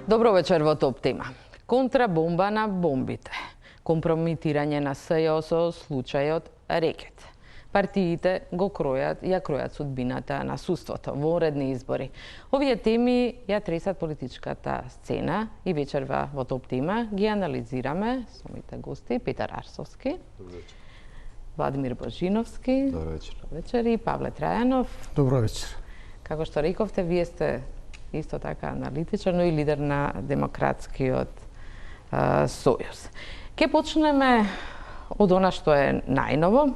Добро вечер во Топ тема. Контрабомба на бомбите. Компрометирање на СЈО со случајот Рекет. Партиите ја кројат судбината на судството во редни избори. Овие теми ја тресат политичката сцена и вечерва во Топ тема ги анализираме со моите гости Петар Арсовски, Владимир Божиновски, Добро вечер. Добро вечер, и Павле Трајанов. Добро вечер. Како што рековте, вие сте исто така аналитичар, но и лидер на Демократскиот сојуз. Ке почнеме од она што е најново,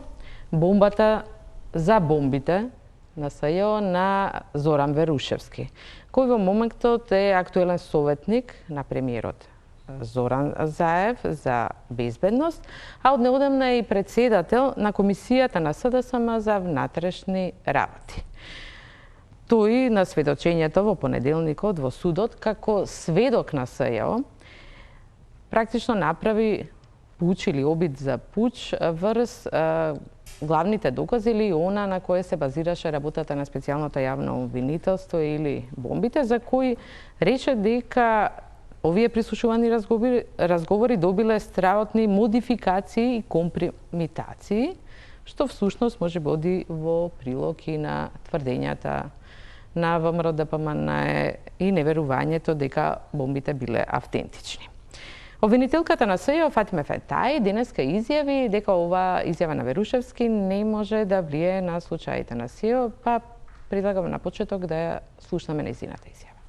бомбата за бомбите на СЈО на Зоран Верушевски, кој во моментот е актуелен советник на премиерот Зоран Заев за безбедност, а од неодамна е и председател на комисијата на СДСМ за внатрешни работи. Тој на сведочењето во понеделникот во судот како сведок на СЈО практично направи пуч или обид за пуч врз главните докази или она на кое се базираше работата на специјалното јавно обвинителство или бомбите, за кои рече дека овие прислушувани разговори добиле страотни модификации и компромитации, што всушност може боди во прилог и на тврдењата на ВМРО ДПМН и неверувањето дека бомбите биле автентични. Обвинителката на СЈО Фатиме Фетај денеска изјави дека ова изјава на Верушевски не може да влие на случаите на СЈО, па предлагам на почеток да ја слушнеме нејзината изјава.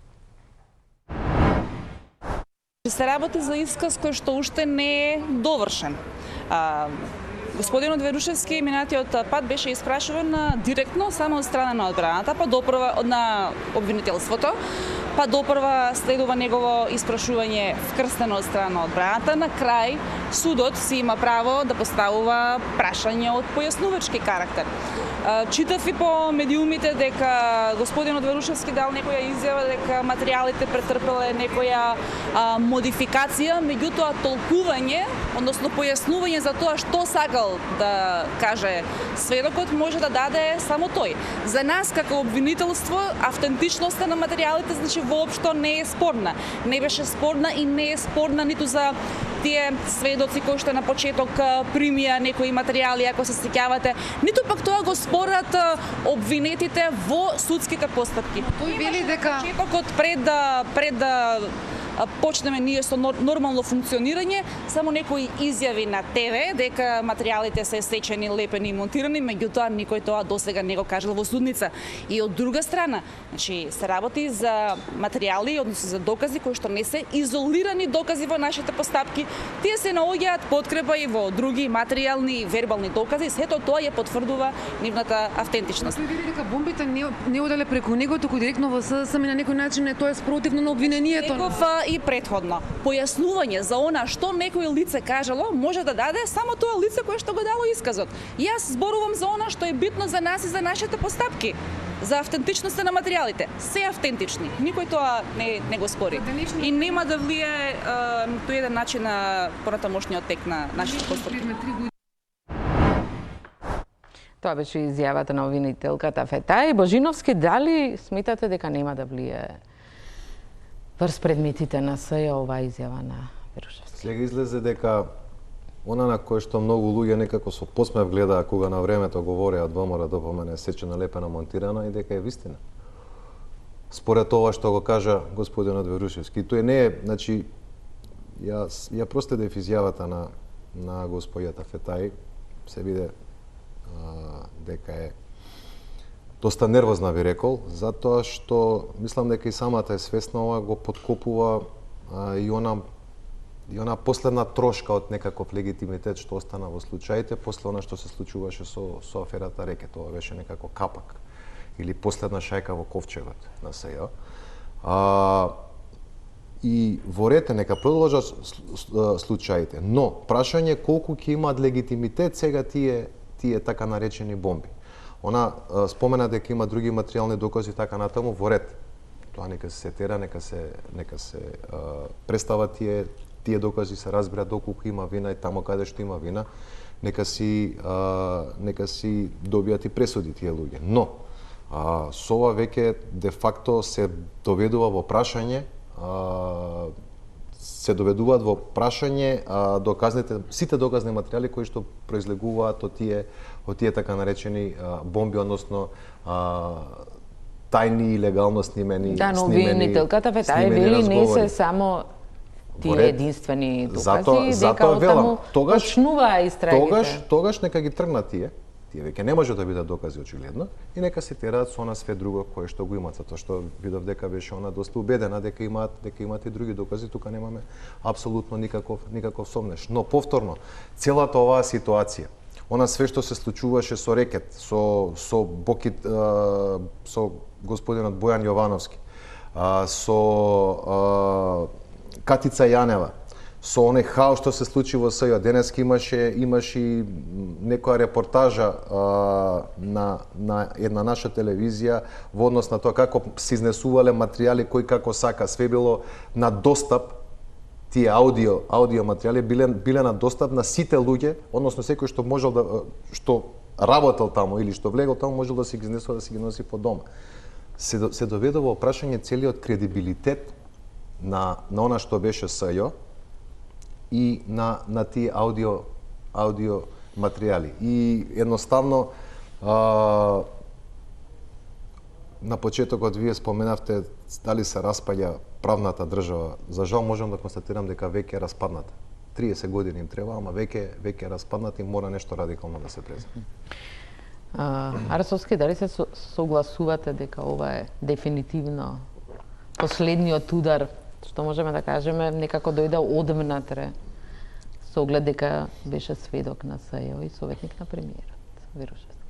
Се работи за исказ кој што уште не е довршен. Господинот Верушевски минатиот пат беше испрашуван директно само од страна на одбраната, па допрва на обвинителството, па допрва следува негово испрашување вкрстено од страна на одбраната. На крај судот си има право да поставува прашања од појаснувачки карактер. Читав и по медиумите дека господинот Верушевски дал некоја изјава дека материјалите претрпеле некоја модификација, меѓутоа толкување, односно појаснување за тоа што сакал да каже сведокот може да даде само тој. За нас како обвинителство автентичноста на материјалите значи воопшто не е спорна. Не беше спорна и не е спорна ниту за тие сведоци кои што на почеток примија некои материјали, ако се сеќавате, ниту пак тоа го спорат обвинетите во судските постапки. Тој вели дека почетокот пред да почнеме ние со нормално функционирање, само некои изјави на ТВ дека материјалите се сечени, лепени и монтирани, меѓутоа никој тоа досега не го кажал во судница. И од друга страна, значи се работи за материјали, односно за докази кои што не се изолирани докази во нашите постапки, тие се наоѓаат подкрепа и во други материјални и вербални докази, сето тоа ја потврдува нивната автентичност. Тој вели дека бомбите не оделе преку него, туку директно во СДСМ на некој начин е тоа спротивно на обвинението. И претходно појаснување за она што некој лице кажало може да даде само тоа лице кое што го дало исказот. Јас зборувам за она што е битно за нас и за нашите постапки, за автентичноста на материјалите. Се автентични. Никој тоа не го спори. И нема да влие тој еден начин на понатамошниот тек на нашите постапки. Тоа беше изјавата на обвинителката Фетај. Божиновски, дали сметате дека нема да влие врз предметите на СЈО ова изјава на Верушевски? Сега излезе дека она на кое што многу луѓе некако со посмев гледаа кога на времето говореа од ВМРО ДПМН сечено, лепено, монтирано и дека е вистина. Според ова што го кажа господинот Верушевски, тој не е, значи ја простедев изјавата на господјата Фетај, се виде дека е доста нервозна, би рекол, затоа што мислам дека и самата е свесна ова го подкопува и она последна трошка од некаков легитимитет што остана во случаите после она што се случуваше со аферата Рекет. Тоа беше некако капак или последна шајка во ковчегот на СЈО. И во ред нека продолжат случаите, но прашање колку ќе имаат легитимитет сега тие така наречени бомби. Она спомена дека има други материјални докази така натаму во ред. Тоа нека се сетира, нека се представат тие докази, се разбира доколку има вина и таму каде што има вина, нека си добијат и пресуди тие луѓе. Но со ова веќе де факто се доведува во прашање се доведуваат во прашање сите доказни материјали кои што произлегуваат од тие така наречени бомби, односно тајни и легално снимени. Да, но обвинителката вели не се само тие единствени докази, дека оттаму почнуваа истрагите. Тогаш нека ги тргнат тие веќе не може да бидат докази очигледно и нека се тераат со она све друго кое што го имаат, затоа што видов дека беше она доста убедена дека имаат и други докази, тука немаме апсолутно никаков сомнеш. Но повторно, целата оваа ситуација, она све што се случуваше со рекет, со Бокит, со господинот Бојан Јовановски, со Катица Јанева, со оној хаос што се случи во СЈО. Денеска имаше некоја репортажа на една наша телевизија во однос на тоа како се изнесувале материјали кој како сака. Све било на достап, тие аудио материјали биле на достап на сите луѓе, односно секој што можел што работел таму или што влегол таму можел да се ги изнесува, да се ги носи по дома. Се доведе во прашање целиот кредибилитет на она што беше СЈО и на тие аудио материјали. И едноставно на почетокот вие споменавте дали се распаѓа правната држава. За жал можам да констатирам дека веќе е распадната. 30 години им треба, ама веќе е распадната и мора нешто радикално да се преземе. Арсовски, дали се согласувате дека ова е дефинитивно последниот удар, што можеме да кажеме, некако дојде одвнатре, со оглед дека беше сведок на СЈО и советник на премиерот Верушевски?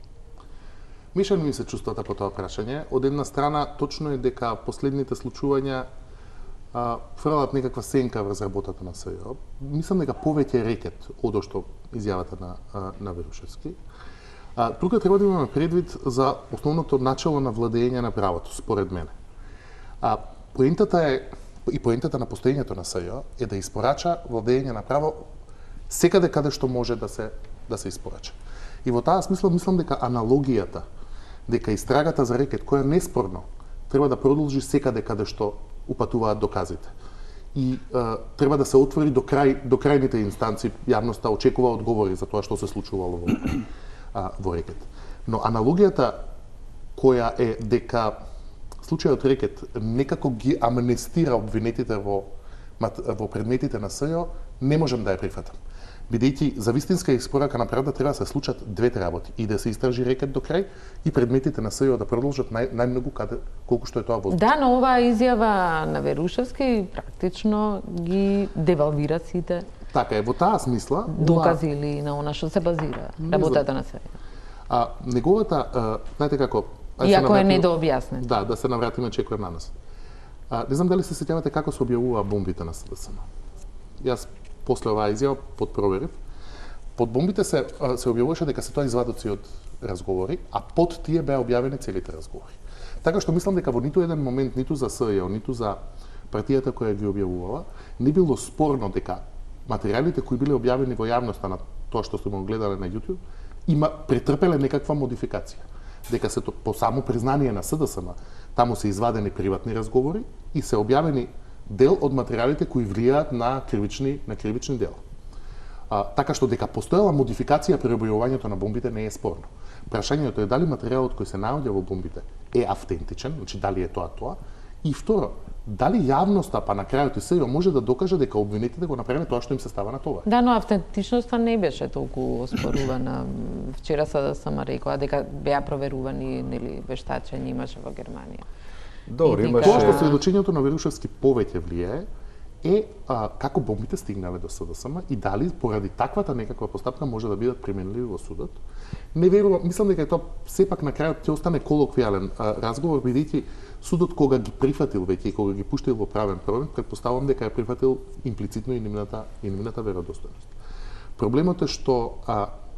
Мешани ми се чувствата по тоа прашање. Од една страна, точно е дека последните случувања фрлат некаква сенка врз работата на СЈО. Мислам дека повеќе рекет од што изјавата на Верушевски. Тука треба да имаме предвид за основното начало на владење на правото, според мене. Поентата на постоењето на СЈО е да испорача владење на право секаде каде што може да се испорача. И во таа смисла мислам дека аналогијата, дека истрагата за рекет, која неспорно треба да продолжи секаде каде што упатуваат доказите. И треба да се отвори до крајните инстанции, јавноста очекува одговори за тоа што се случувало во рекет. Но аналогијата која е дека случајот рекет некако ги амнестира обвинетите во предметите на СЈО, не можам да ја прифатам. Бидејќи за вистинска испорака на правда треба да се случат двете работи, и да се истражи рекет до крај и предметите на СЈО да продолжат најмногу колку што е тоа возможно. Да, но оваа изјава на Верушевски практично ги девалвира сите. Така е, во таа смисла докази или на она што се базира работата на СЈО. Неговата, знаете како, иако е недообјаснет. Да се навратиме чекор на нас. Не знам дали се сеќавате како се објавуваа бомбите на СДСМ. Јас после оваа изјава подпроверив. Под бомбите се објавуваше дека се тоа извадоци од разговори, а под тие беа објавени целите разговори. Така што мислам дека во ниту еден момент, ниту за СЈО, ниту за партијата која ги објавувала, не било спорно дека материјалите кои биле објавени во јавноста на тоа што сте го гледале на YouTube, претрпеле некаква модификација. Дека се по само признание на СДСМ, таму се извадени приватни разговори и се објавени дел од материјалите кои влијаат на кривични дела. Така што дека постоела модификација при објавувањето на бомбите не е спорно. Прашањето е дали материјалот кој се наоѓа во бомбите е автентичен, значи дали е тоа, и второ, дали јавноста, па на крајот и СЈО може да докаже дека обвинетите го направиле тоа што им се става на това. Да, но автентичноста не беше толку оспорувана. Вчера СДСМ рекоа дека беа проверувани, нели, вештачења имаше во Германија. Добро, имаше. Тоа што сведочењето на Верушевски повеќе влијае е како бомбите стигнале до СДСМ и дали поради таквата некаква постапка може да бидат применливи во судот. Не верувам, мислам дека тоа сепак на крајот ќе остане колоквијален разговор, бидејќи судот кога ги прифатил веќе и кога ги пуштил во правен промет, претпоставувам дека ја прифатил имплицитно и нивната веродостојност. Проблемот е што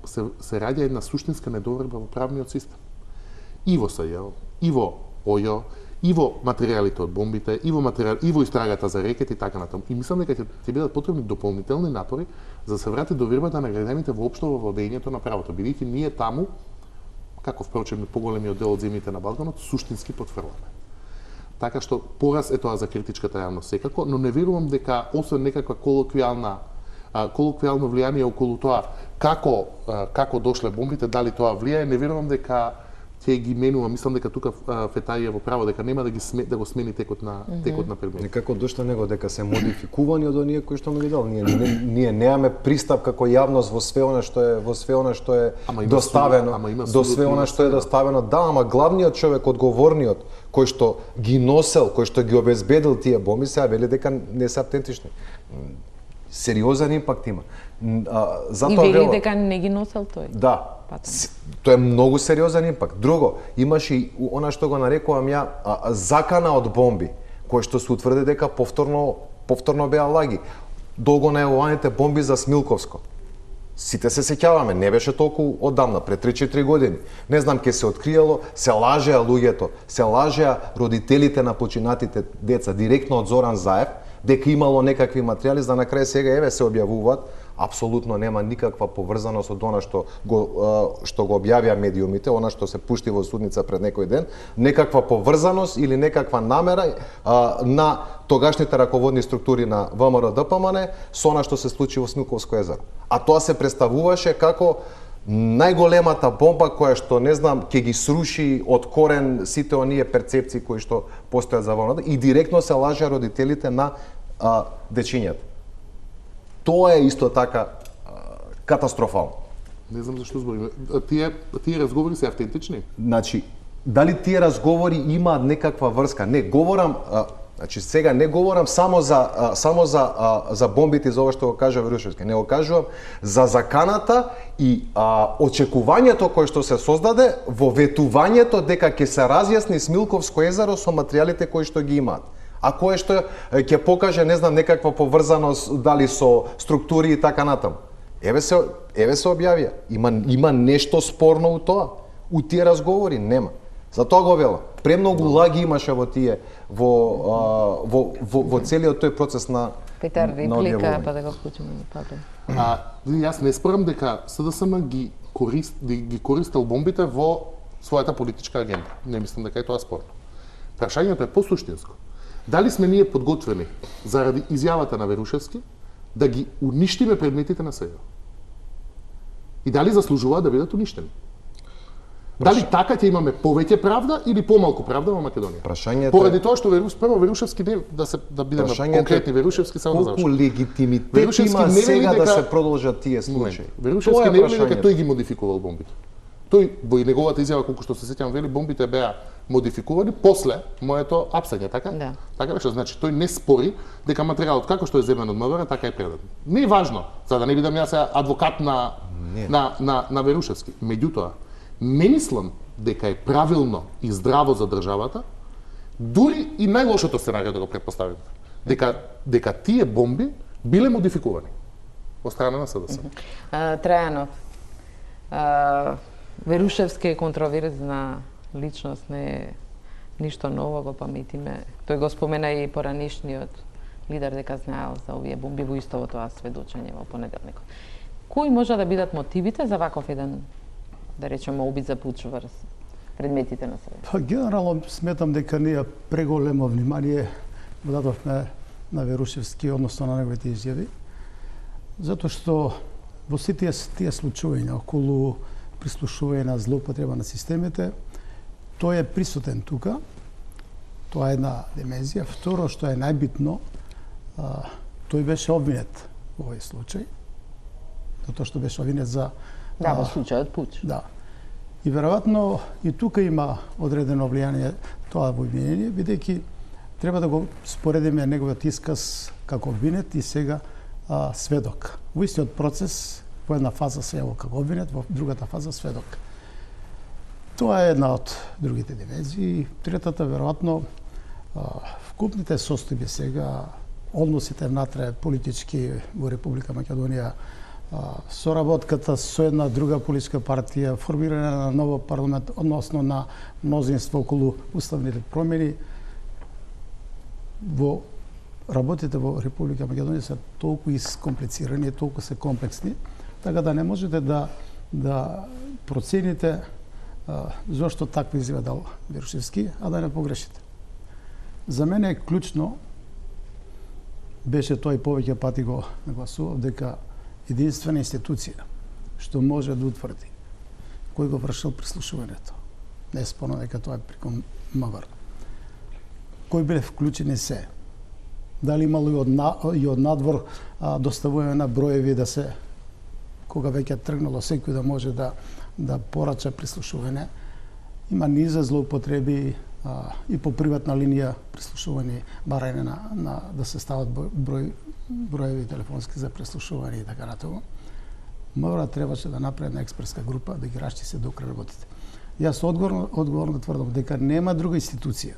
се раѓа една суштинска недоврба во правниот систем. И во СЈО, и во ОЈО, и во материјалите од бомбите, и во истрагата за рекет и така натаму. И мислам дека ќе бидат потребни дополнителни напори за да се врати довербата на граѓаните воопшто во владењето на правото, бидејќи ние таму, како впрочем и поголемиот дел од земјите на Балканот, суштински потфрламе. Така што пораз е тоа за критичката јавност секако, но не верувам дека освен некаква колоквијално влијание околу тоа како дошле бомбите, дали тоа влијае, не верувам дека ќе ги менува. Мислам дека тука Фетај е во право, дека нема да го смени текот на предметот. Некако дошле него дека се модификувани од оние кои што му ги дал. Ние немаме пристап како јавност во све она што е доставено, до све она што е доставено. Да, ама главниот човек, одговорниот, кој што ги носел, кој што ги обезбедил тие бомби, сега вели дека не се автентични. Сериозен импакт има. И вели дека не ги носел тој. Да. Тоа е многу сериозен импакт. Друго, имаше и она што го нарекувам ја закана од бомби, кој што се утврди дека повторно беа лаги. Долго најавуваните бомби за Смилковско. Сите се сеќаваме, не беше толку одамна, пред 3-4 години. Не знам, ке се откриело, се лажеа луѓето, се лажеа родителите на починатите деца, директно од Зоран Заев, дека имало некакви материјали, за на крај сега еве се објавуваат. Апсолутно нема никаква поврзаност од она што го објавија медиумите, она што се пушти во судница пред некој ден, некаква поврзаност или некаква намера на тогашните раководни структури на ВМРО ДПМН со она што се случи во Смилковско езеро. А тоа се представуваше како најголемата бомба која што, не знам, ќе ги сруши од корен сите оние перцепции кои што постојат за ВМРО и директно се лажеа родителите на дечињата. Тоа е исто така катастрофално. Не знам зашто збориме. Тие разговори се автентични? Значи, дали тие разговори имаат некаква врска? Не, говорам, значи сега не говорам само за бомбите, за ова што го кажа Верушевски, не го кажувам за заканата и очекувањето кое што се создаде во ветувањето дека ќе се разјасни Смилковско езеро со материјалите кои што ги имаат. А кое што ќе покаже, не знам, некаква поврзаност дали со структури и така натаму. Еве се објавија. Има нешто спорно у тоа. У тие разговори нема. Затоа го велам. Премногу лаги имаше во целиот тој процес на Петар, реплика, па да го вклучиме на Павле. Јас не спорам дека СДСМ ги користел бомбите во својата политичка агенда. Не мислам дека е тоа спорно. Прашањето е посуштинско. Дали сме ние подготвени заради изјавата на Верушевски да ги уништиме предметите на СДСМ? И дали заслужуваат да бидат уништени? Дали така ќе имаме повеќе правда или помалку правда во Македонија? Поради тоа што Верушевски не да бидеме конкретни, Верушевски само да заврши. Колку легитимитет има сега да се продолжат тие случаи? Верушевски не вели дека тој ги модификувал бомбите. Тој во неговата изјава, колку што се сеќавам, вели бомбите беа модификувани после моето апсање, така? Да. Така беше, значи тој не спори дека материјалот како што е земен од МВР, така е предаден. Не е важно, за да не бидам јас адвокат на Верушевски. Меѓутоа, не мислам дека е правилно и здраво за државата, дури и најлошото сценарио да го претпоставиме, дека тие бомби биле модификувани од страна на СДС. Трајанов, Верушевски е контроверзна личност, не е ништо ново, го паметиме. Тој го спомена и поранишниот лидер дека знаел за овие бомби во исто тоа сведочење во понеделникот. Кои може да бидат мотивите за ваков еден, да речеме, обид за пуч врз предметите на себе? Па генерално сметам дека ние преголемо внимание го дадовме на Верушевски, односно на неговите изјави, затоа што во сите тие случаи околу прислушување на злоупотреба на системите, тој е присутен тука. Тоа е една димензија. Второ, што е најбитно, тој беше обвинет во овој случај, затоа што беше обвинет за... Да, во случајот пуч. Да. И веројатно и тука има одредено влијание тоа во обвинение, бидејќи треба да го споредиме неговиот исказ како обвинет и сега сведок. Во истиот процес, во една фаза се јавил како обвинет, во другата фаза сведок. Тоа е една од другите димензии. Третата, веројатно, вкупните состојби сега, односите внатре политички во Република Македонија, соработката со една друга политичка партија, формирање на ново парламент, односно на мнозинство околу уставните промени, во работите во Република Македонија се толку искомплицирани, толку се комплексни, така да не можете да процените зошто такви изјави дал Верушевски, а да не погрешите. За мене е клучно, беше тој повеќе пати го нагласував, дека единствена институција што може да утврди кој го вршил прислушувањето. Не е спорно дека тоа е преку МВР. Кои биле вклучени се? Дали имало и од надвор доставување на броеви да се, кога веќе тргнало секој да може да порача прислушување. Има низа злоупотреби и по приватна линија прислушување, барање да се стават броеви телефонски за прислушување и така натаму. МВР требаше да направи една експертска група да ги расчисти до крај работите. Јас одговорно тврдам дека нема друга институција.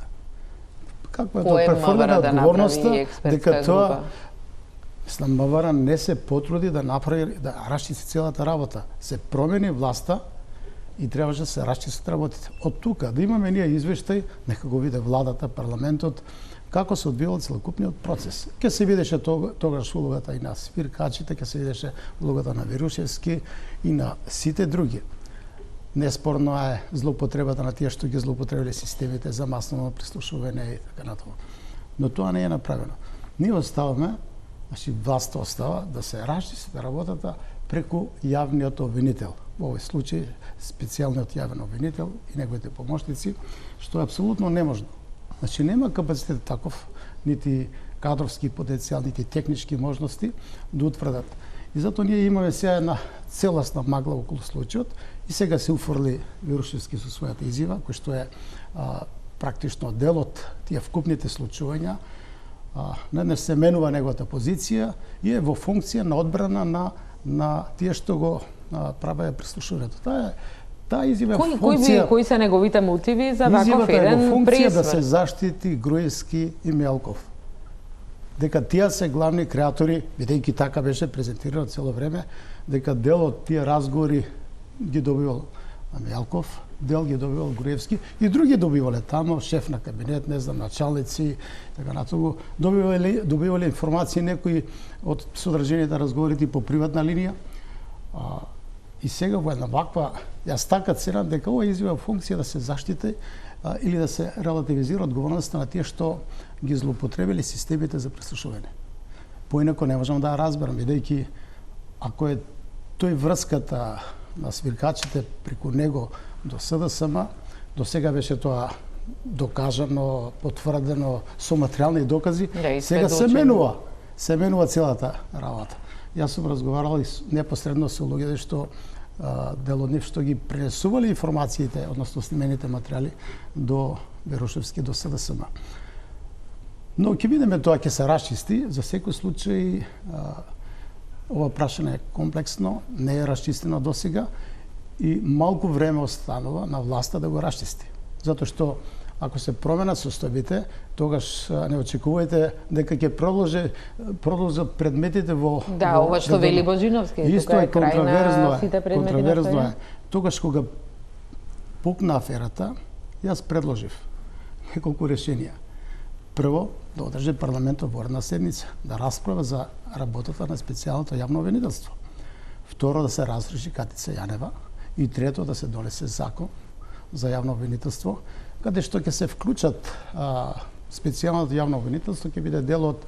Каква е тоа префрлена одговорноста дека тоа МВР не се потруди да направи, да расчисти целата работа. Се промени власта и требаше да се расчистат работите. Од тука да имаме ние извештај, нека го виде владата, парламентот, како се одвивал целокупниот процес. Ке се видеше тогаш улогата и на свиркачите, ке се видеше улогата на Верушевски и на сите други. Неспорно е злоупотребата на тие што ги злоупотребиле системите за масово прислушување и така натаму. Но тоа не е направено. Ние оставаме, значи власта остава да се расчисти работата преку јавниот обвинител. Во овој случај специјалниот јавен обвинител и неговите помошници, што е апсолутно неможно. Значи нема капацитет таков, нити кадровски потенцијал, нити технички можности да утврдат. И затоа ние имаме сега една целосна магла околу случајот и сега се уфрли Верушевски со својата изјава, кој што е практично дел од тие вкупните случувања. Не се менува неговата позиција и е во функција на одбрана на тие што го правеа прислушувањето. Таа изјава е функција... Кои се неговите мотиви за ваков еден пресвр? Функција да се пресвр? заштити Груевски и Мелков. Дека тие се главни креатори, бидејќи така беше презентирано цело време, дека дел од тие разговори ги добивал Мелков, дел ги добивал Груевски и други добивале тамо, шеф на кабинет, не знам, началници, така натаму, добивале информации некои од содржините разговорите по приватна линија. И сега во една ваква, јас така ценам дека ова изјава функција да се заштити или да се релативизира одговорноста на тие што ги злоупотребили системите за прислушување. Поинако не можам да разберам, бидејќи ако е тој врската на свиркачите преку него до СДСМ, до сега беше тоа докажано, потврдено со материјални докази, сега се менува целата работа. Јас сум разговарал и непосредно со луѓе што дел од нив што ги пренесувале информациите, односно снимените материјали до Верушевски, до СДСМ. Но ќе видиме тоа ќе се расчисти. За секој случај ова прашање е комплексно, не е расчистено досега и малку време останува на власта да го расчисти. Затоа што ако се променат состојбите, тогаш не очекувајте дека ќе продолжат предметите во... Да, ова што вели Божиновски, исто е контроверзно контроверзно е. Тогаш кога пукна аферата, јас предложив неколку решенија. Прво, да одржи парламентот во една седница, да расправа за работата на специјалното јавно обвинителство. Второ, да се разреши Катица Јанева. И трето, да се донесе закон за јавно обвинителство, каде што ќе се вклучат специјалното јавно обвинителство, ќе биде дел од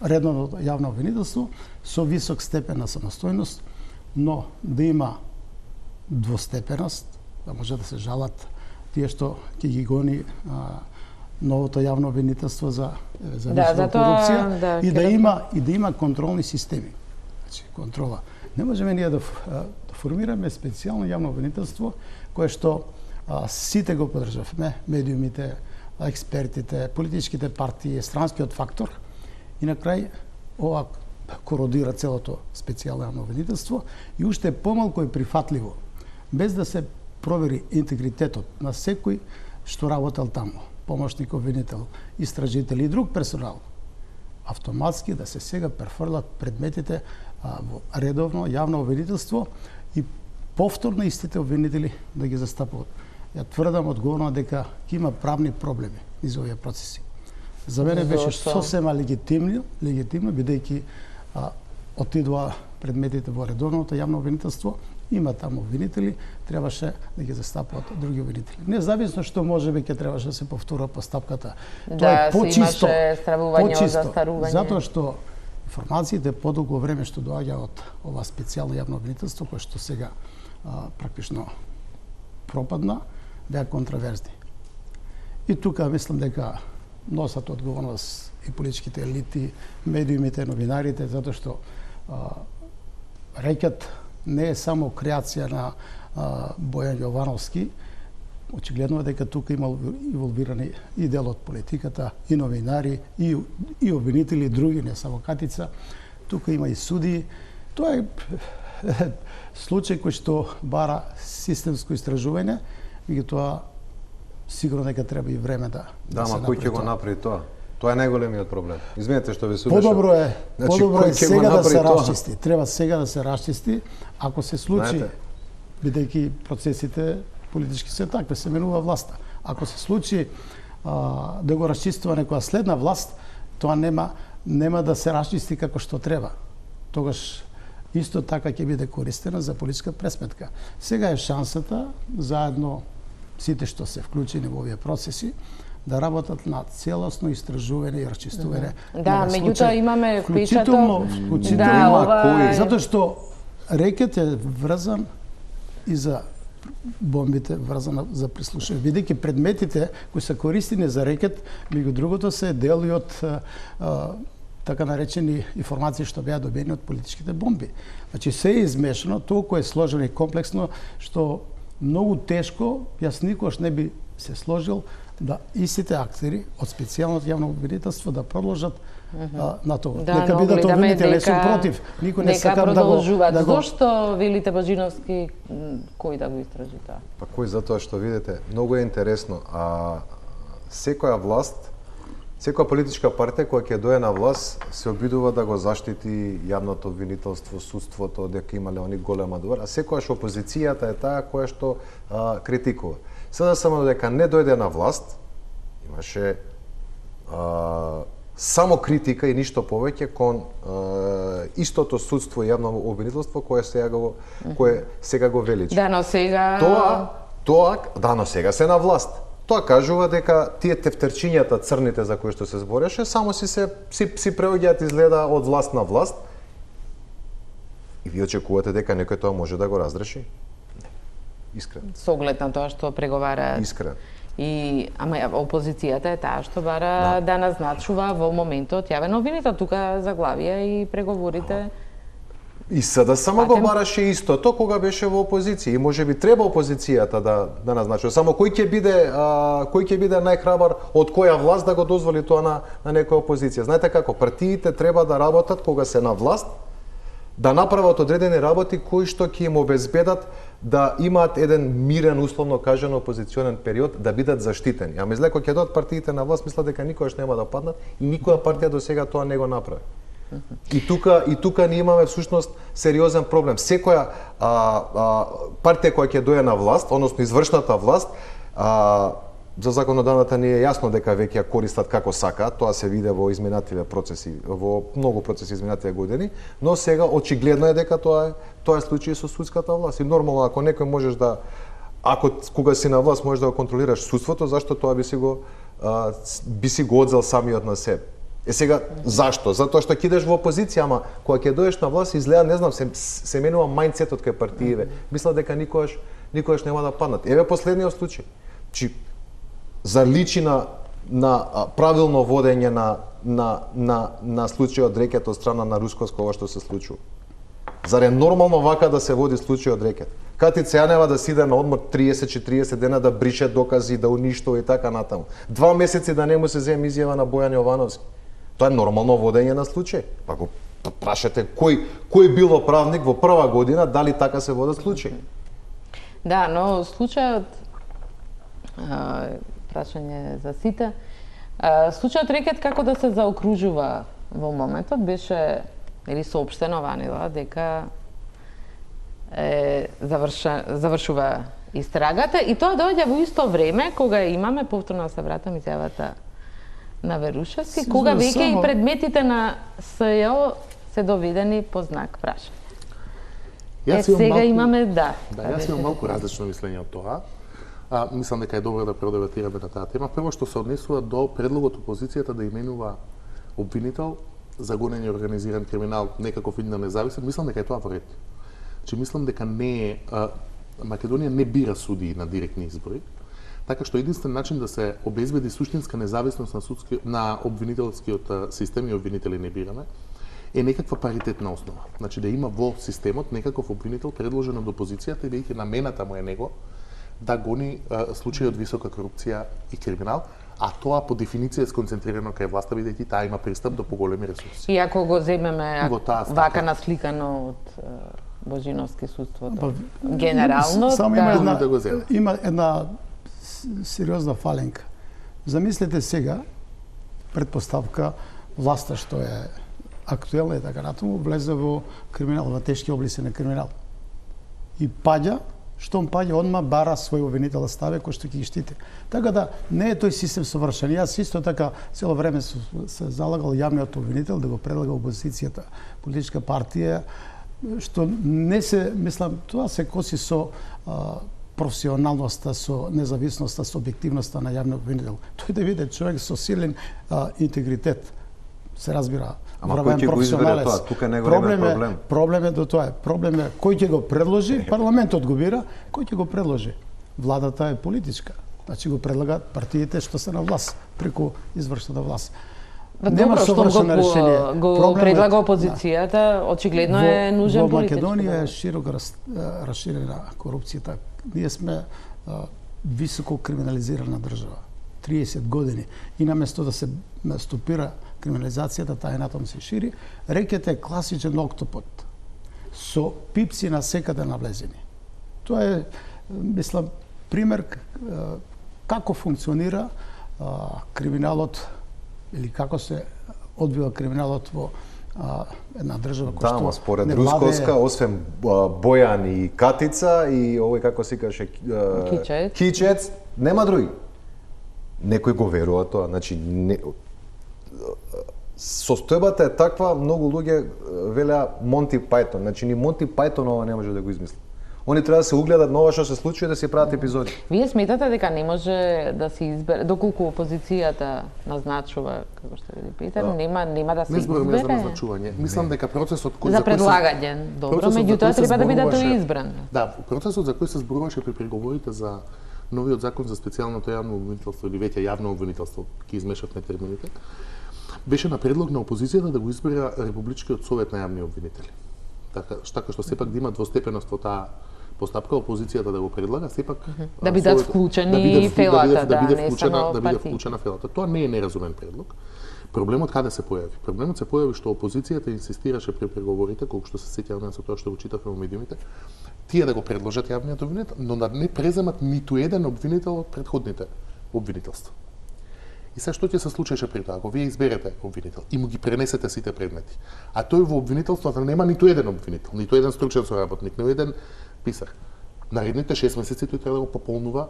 редното јавно обвинителство со висок степен на самостојност, но да има двостепеност, да може да се жалат тие што ќе ги гони новото јавно обвинителство за корупција и да има контролни системи. Значи контрола. Не можеме ние да формираме специјално јавно обвинителство кое што сите го поддржавме, медиумите, експертите, политичките партии, странскиот фактор и на крај ова кородира целото специјално јавно обвинителство и уште помалку е прифатливо, без да се провери интегритетот на секој што работел таму, помошник обвинител, истражител и друг персонал, автоматски да се сега префрлат предметите во редовно јавно обвинителство и повторно истите обвинители да ги застапуваат. Ја тврдам одговорно дека ќе има правни проблеми низ овие процеси. За мене беше сосема легитимно бидејќи отидува предметите во редовното јавно обвинителство има таму обвинители, требаше да ги застапуваат други обвинители. Независно што можеби ќе требаше да се повторува постапката. Да, се имаше стравување од застарување. Затоа што информациите подолго време што доаѓа од ова специјално јавно обвинителство, кое што сега практично пропадна, беа контраверзни. И тука мислам дека носат одговорност и политичките елити, медиумите, новинарите, затоа што рекет не е само креација на Бојан Јовановски. Очигледно е дека тука има инволвирани и дел од политиката, и новинари, и обвинители, и други, не само Катица. Тука има и суди. Тоа е случај кој што бара системско истражување, меѓутоа сигурно дека треба и време да ама кој ќе го направи тоа? Тоа е најголемиот проблем. Извинете што ви судеше. Подобро е сега да се расчисти. Треба сега да се расчисти. Ако се случи, бидејќи процесите политички се такви, се менува власта. Ако се случи да го расчистува некоја следна власт, тоа нема да се расчисти како што треба. Тогаш исто така ќе биде користена за политичка пресметка. Сега е шансата заедно сите што се вклучени во овие процеси да работат на целосно истражување и расчистување. Да, меѓутоа имаме вклучително кој, затоа што рекет е врзан и за бомбите, врзан за прислушување. Бидејќи предметите кои се користени за рекет, меѓу другото се дел и од така наречени информации што беа добени од политичките бомби. Значи се е измешано, толку е сложено и комплексно што многу тешко, јас никош не би се сложил да истите актери од специјалното јавно обвинителство да продолжат на тоа. Да, нека бидат обвинители, не сум против. Никој не сакам да го... Зошто велите Божиновски кој да го истражи тоа? Па кој, затоа што видите, многу е интересно, секоја власт, секоја политичка партија која ќе дое на власт се обидува да го заштити јавното обвинителство, судството, дека имале они голема добар, а секојаш опозицијата е таа која што критикува. Сега само дека не дојде на власт, имаше само критика и ништо повеќе кон истото судство и јавно обвинителство кое сега го величи. Да, но сега но сега се на власт. Тоа кажува дека тие тефтерчињата црните за кои што се збореше само си преоѓаат изгледа од власт на власт. И ви очекувате дека некој тоа може да го разреши? Не. Искрено. Со оглед на тоа што преговараат. Искрено. Ама опозицијата е таа што бара да назначува во моментот јавен обвинител, тука заглавија и преговорите. И СДСМ го бараше истото кога беше во опозиција и можеби треба опозицијата да назначува. Само кој ќе биде најхрабар од која власт да го дозволи тоа на некоја опозиција. Знаете како, партиите треба да работат кога се на власт, да направат одредени работи кои што ќе им обезбедат да имаат еден мирен, условно кажано, опозиционен период, да бидат заштитени. Ама излеко ќе дојдат партиите на власт, мислат дека никогаш нема да паднат и никоја партија до сега тоа не го направи. И тука ние имаме всушност сериозен проблем. Секоја партија која ќе дојде на власт, односно извршната власт, за законодавната ни е јасно дека веќе ја користат како сакаат, тоа се виде во изминативе процеси, во многу процеси изминативе години, но сега очигледно е дека тоа е случај со судската власт. И нормално ако некој можеш да кога си на власт можеш да го контролираш судството, зашто тоа би си го одзел самиот на себе. Сега зашто? Затоа што ќе идеш во опозиција, ама кога ќе дојдеш на власт изгледа, не знам, се менува мајндсетот кај партиите. Мислат дека никогаш нема да паднат. Еве последниот случај. Заличи на правилно водење на случајот рекет од страна на Русковска ова што се случува. Зар е нормално вака да се води случајот рекет? Катица Јанева да сиде на одмор 30-40 дена да брише докази, да уништува и така натаму. 2 месеци да не му се земе изјава на Бојан Јовановски. Тоа е нормално водење на случај. Па го прашате кој било правник во прва година дали така се водат случаи. Да, но случајот прашање за сите. Случајот рекет како да се заокружува во моментот беше или соопштено ванила дека завршува истрагата и тоа доаѓа во исто време кога имаме, повторно се вратам изјавата на Верушевски, кога веќе и предметите на СЈО се доведени по знак прашање. Сега имаме Да, јас имам малку различно мислење од тоа. Мислам дека е добро да продебатираме на таа тема. Прво што се однесува до предлогот опозицијата да именува обвинител за гонење организиран криминал некаков вид на независен, мислам дека е тоа во ред. Че мислам дека не е Македонија не бира судии на директни избори, така што единствен начин да се обезбеди суштинска независност на обвинителскиот систем и обвинители не бираме е некаква паритетна основа. Значи да има во системот некаков обвинител предложен од опозицијата и веќе намената му е него да гони случаи од висока корупција и криминал, а тоа по дефиниција е сконцентрирано кај власта, бидејќи таа има пристап до поголеми ресурси. И ако го земеме вака насликано од Божиновски судството, генерално, само има една сериозна фаленка. Замислете сега, предпоставка, власта што е актуелна и така натаму, влезе во криминал, во тешки облици на криминал. И паѓа, штом паѓа, одма бара свој обвинител да стави кој што ќе ги штити. Така да не е тој систем совршен. Јас исто така цело време се залагал јавниот обвинител да го предлага опозицијата, политичка партија, што не се, мислам, тоа се коси со професионалноста, со независноста, со објективноста на јавниот обвинител. Тој да биде човек со силен интегритет, се разбира. Ама кој ќе го избере тоа? Тука не го проблем. Проблем е до тоа. Проблем е кој ќе го предложи, парламентот го бира, кој ќе го предложи. Владата е политичка. Значи го предлагаат партиите што се на власт, преку извршната власт. Нема совршено решение. Го предлага опозицијата, очигледно е нужен политички. Во Македонија е широко расширена корупцијата. Ние сме високо криминализирана држава. 30 години. И наместо да се стопира криминализацијата, таа натаму се шири. Рекет е класичен октопод со пипци на секаде навлезени. Тоа е, мислам, пример како функционира криминалот или како се одвива криминалот во една држава која што... Да, според Русковска, освен Бојан и Катица и овој како се каже Кичец, нема други. Некој го верува тоа, значи состојбата е таква, многу луѓе велеа Монти Пајтон, значи ни Монти Пајтон ова не може да го измисли. Они треба да се угледат на ова што се случи и да се прават епизоди. Вие сметате дека не може да се избере, доколку опозицијата назначува, како што ви Питер, нема да се избере? Не зборуваме за назначување. Мислам дека процесот кој за предлагање, добро, меѓутоа треба да биде тој избран. Да, процесот за кој се зборуваше при преговорите за новиот закон за специјалното јавно обвинителство или веќе јавно обвинителство, ќе измешавме термините, беше на предлог на опозицијата да го избере Републичкиот совет на јавни обвинители. Така што сепак да има двостепеност во таа постапка, опозицијата да го предлага, сепак да бидат вклучени фелата, да биде вклучена фелата. Тоа не е неразумен предлог. Проблемот каде се појави? Проблемот се појави што опозицијата инсистираше при преговорите, колку што се сеќаваме со тоа што го читавме во медиумите, тие да го предложат јавниот обвинител, но да не преземат ниту еден обвинител од претходните обвинителства. И се што ќе се случеше при тоа? Ако вие изберете обвинител и му ги пренесете сите предмети, а тој во обвинителството нема ниту еден обвинител, ниту еден стручен соработник, ниту еден писар. Наредните 6 месеци тој треба да го пополнува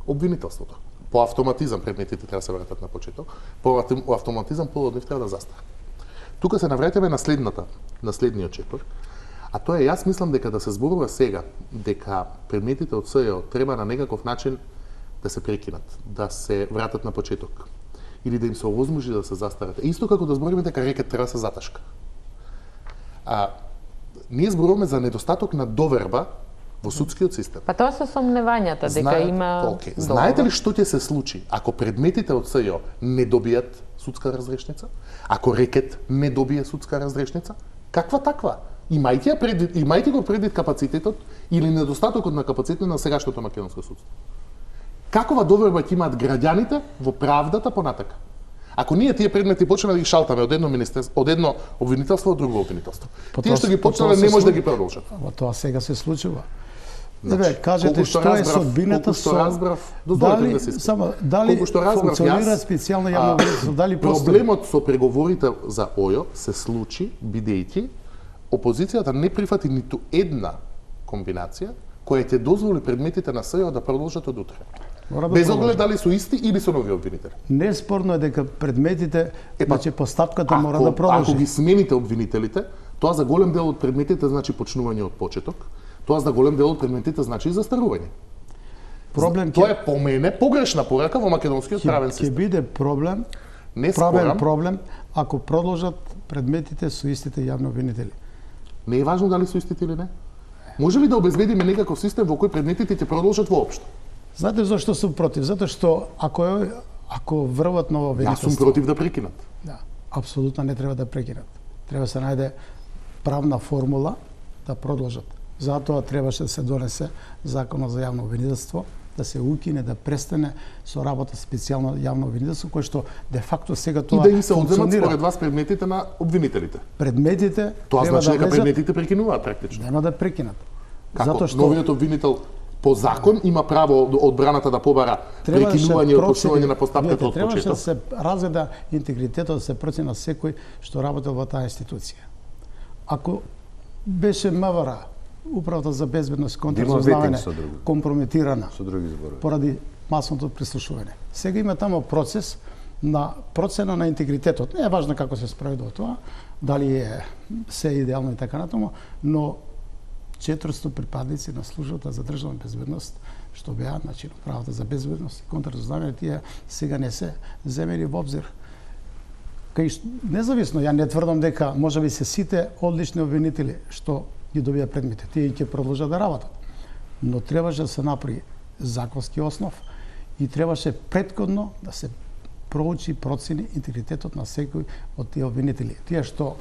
обвинителството. По автоматизам предметите треба да се вратат на почеток, по автоматизам полот од нив треба да застара. Тука се навраќаме на следниот чекор, а тоа е, јас мислам дека да се зборува сега дека предметите од СЈО треба на некаков начин да се прекинат, да се вратат на почеток или да им се овозможи да се застарат. Исто како да збориме дека рекет треба да се заташка. Ние зборуваме за недостаток на доверба во судскиот систем. Па тоа се сомневањата дека има Знаете ли што ќе се случи ако предметите од СЈО не добијат судска разрешница? Ако рекет не добие судска разрешница? Каква таква? Имајќи го предвид капацитетот или недостатокот на капацитет на сегашното македонско судство. Какова доверба ќе имаат граѓаните во правдата понатака? Ако ние тие предмети почнеме да ги шалтаме од едно обвинителство од друго обвинителство, тие што ги почнале не може да ги продолжат. Ама тоа сега се случува. Кажете што е судбината со дали функционира специјална јавна обвинителство, дали проблемот со преговорите за ОЈО се случи бидејќи опозицијата не прифати ниту една комбинација која ќе дозволи предметите на СЈО да продолжат од утре. Без оглед дали су исти или со нови обвинители. Неспорно е дека предметите, значи постапката мора да продолжи. Ако ги смените обвинителите, Тоа за голем дел од предметите значи почнување од почеток, тоа за голем дел од предметите значи и застарување. Проблем Тоа е по мене погрешна порака во македонскиот правен ќе систем. биде проблем, Не правен спорам, проблем ако продолжат предметите со истите јавни обвинители. не е важно дали се истите или не. Може ли да обезбедиме некаков систем во кој предметите ќе продолжат воопшто? Знаете зашто сум против? Затоа што ако врват ново Јас обвинителство, сум против да прекинат. да, апсолутно не треба да прекинат. Треба да се најде правна формула да продолжат. Затоа требаше да се донесе Законот за јавно обвинителство, да се укине, да престане со работа специјално јавно обвинителство, кој што де факто сега И тоа да им се одземат функционира. според вас предметите на обвинителите. Предметите Тоа треба значи да дека влезат, предметите прекинуваат практично. нема да прекинат. Како Затоа што новиот обвинител по закон има право од одбраната да побара прекинување и почнување на постапката од требаше да почеток. се разгледа интегритетот, да се процени на секој што работел во таа институција. Ако беше МВР, Управата за безбедност и контрразузнавање, со други. компрометирана Со други зборови. поради масовото прислушување. Сега има тамо процес на процена на интегритетот. Не е важно како се спроведува тоа, дали е се идеално и така натаму, но 400 припадници на службата за државна безбедност, што беа, значи, Управата за безбедност и контрразузнавање, тие сега не се земени во обзир. Независно, ја не тврдам дека можеби се сите одлични обвинители што ги добија предмети, тие ќе продолжат да работат. Но требаше да се направи законски основ и требаше претходно да се проучи, процени интегритетот на секој од тие обвинители. Тие што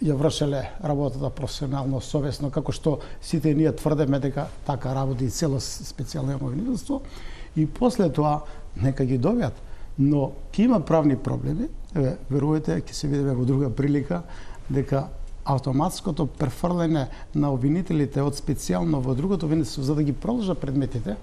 ја вршеле работата професионално, совесно, како што сите ние тврдеме дека така работи и цело специјално јавно обвинителство, и после тоа нека ги добијат. Но ќе има правни проблеми, верувате, ќе се видиме во друга прилика, дека автоматското префрлење на обвинителите од специјално во другото обвинителство за да ги продолжат предметите,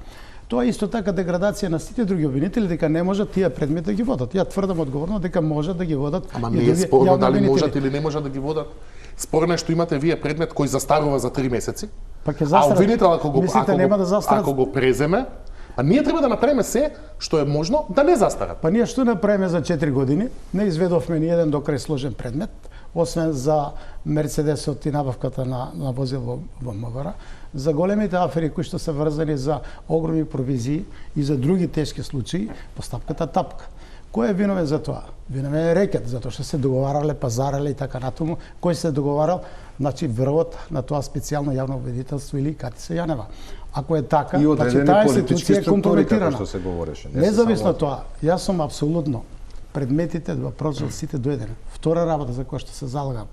тоа е исто така деградација на сите други обвинители, дека не можат тие предмети да ги водат. Ја тврдам одговорно дека можат да ги водат. Ама не е спорно дали можат или не можат да ги водат. Спорно е што имате вие предмет кој застарува за 3 месеци. Па ќе А застарат. обвинител Мислите, нема да застарат? ако го преземе, а ние треба да направиме се што е можно да не застарат. Па ние што направиме за 4 години? Не изведовме ни еден докрај сложен предмет, освен за Мерцедесот и набавката на возило во МВР, за големите афери кои што се врзани за огромни провизии и за други тешки случаи, постапката тапка. Кој е виновен за тоа? Виновен е рекет, затоа што се договарале, пазарале и така натаму. Кој се договарал? Значи врвот на тоа специјално јавно обвинителство или Катица Јанева. Ако е така, И значи одредени таа политички институција е структури, како компрометирана. што се говореше. Не се Независно само- од тоа, јас сум апсолутно предметите да продолжат сите до еден. Втора работа за која што се залагам.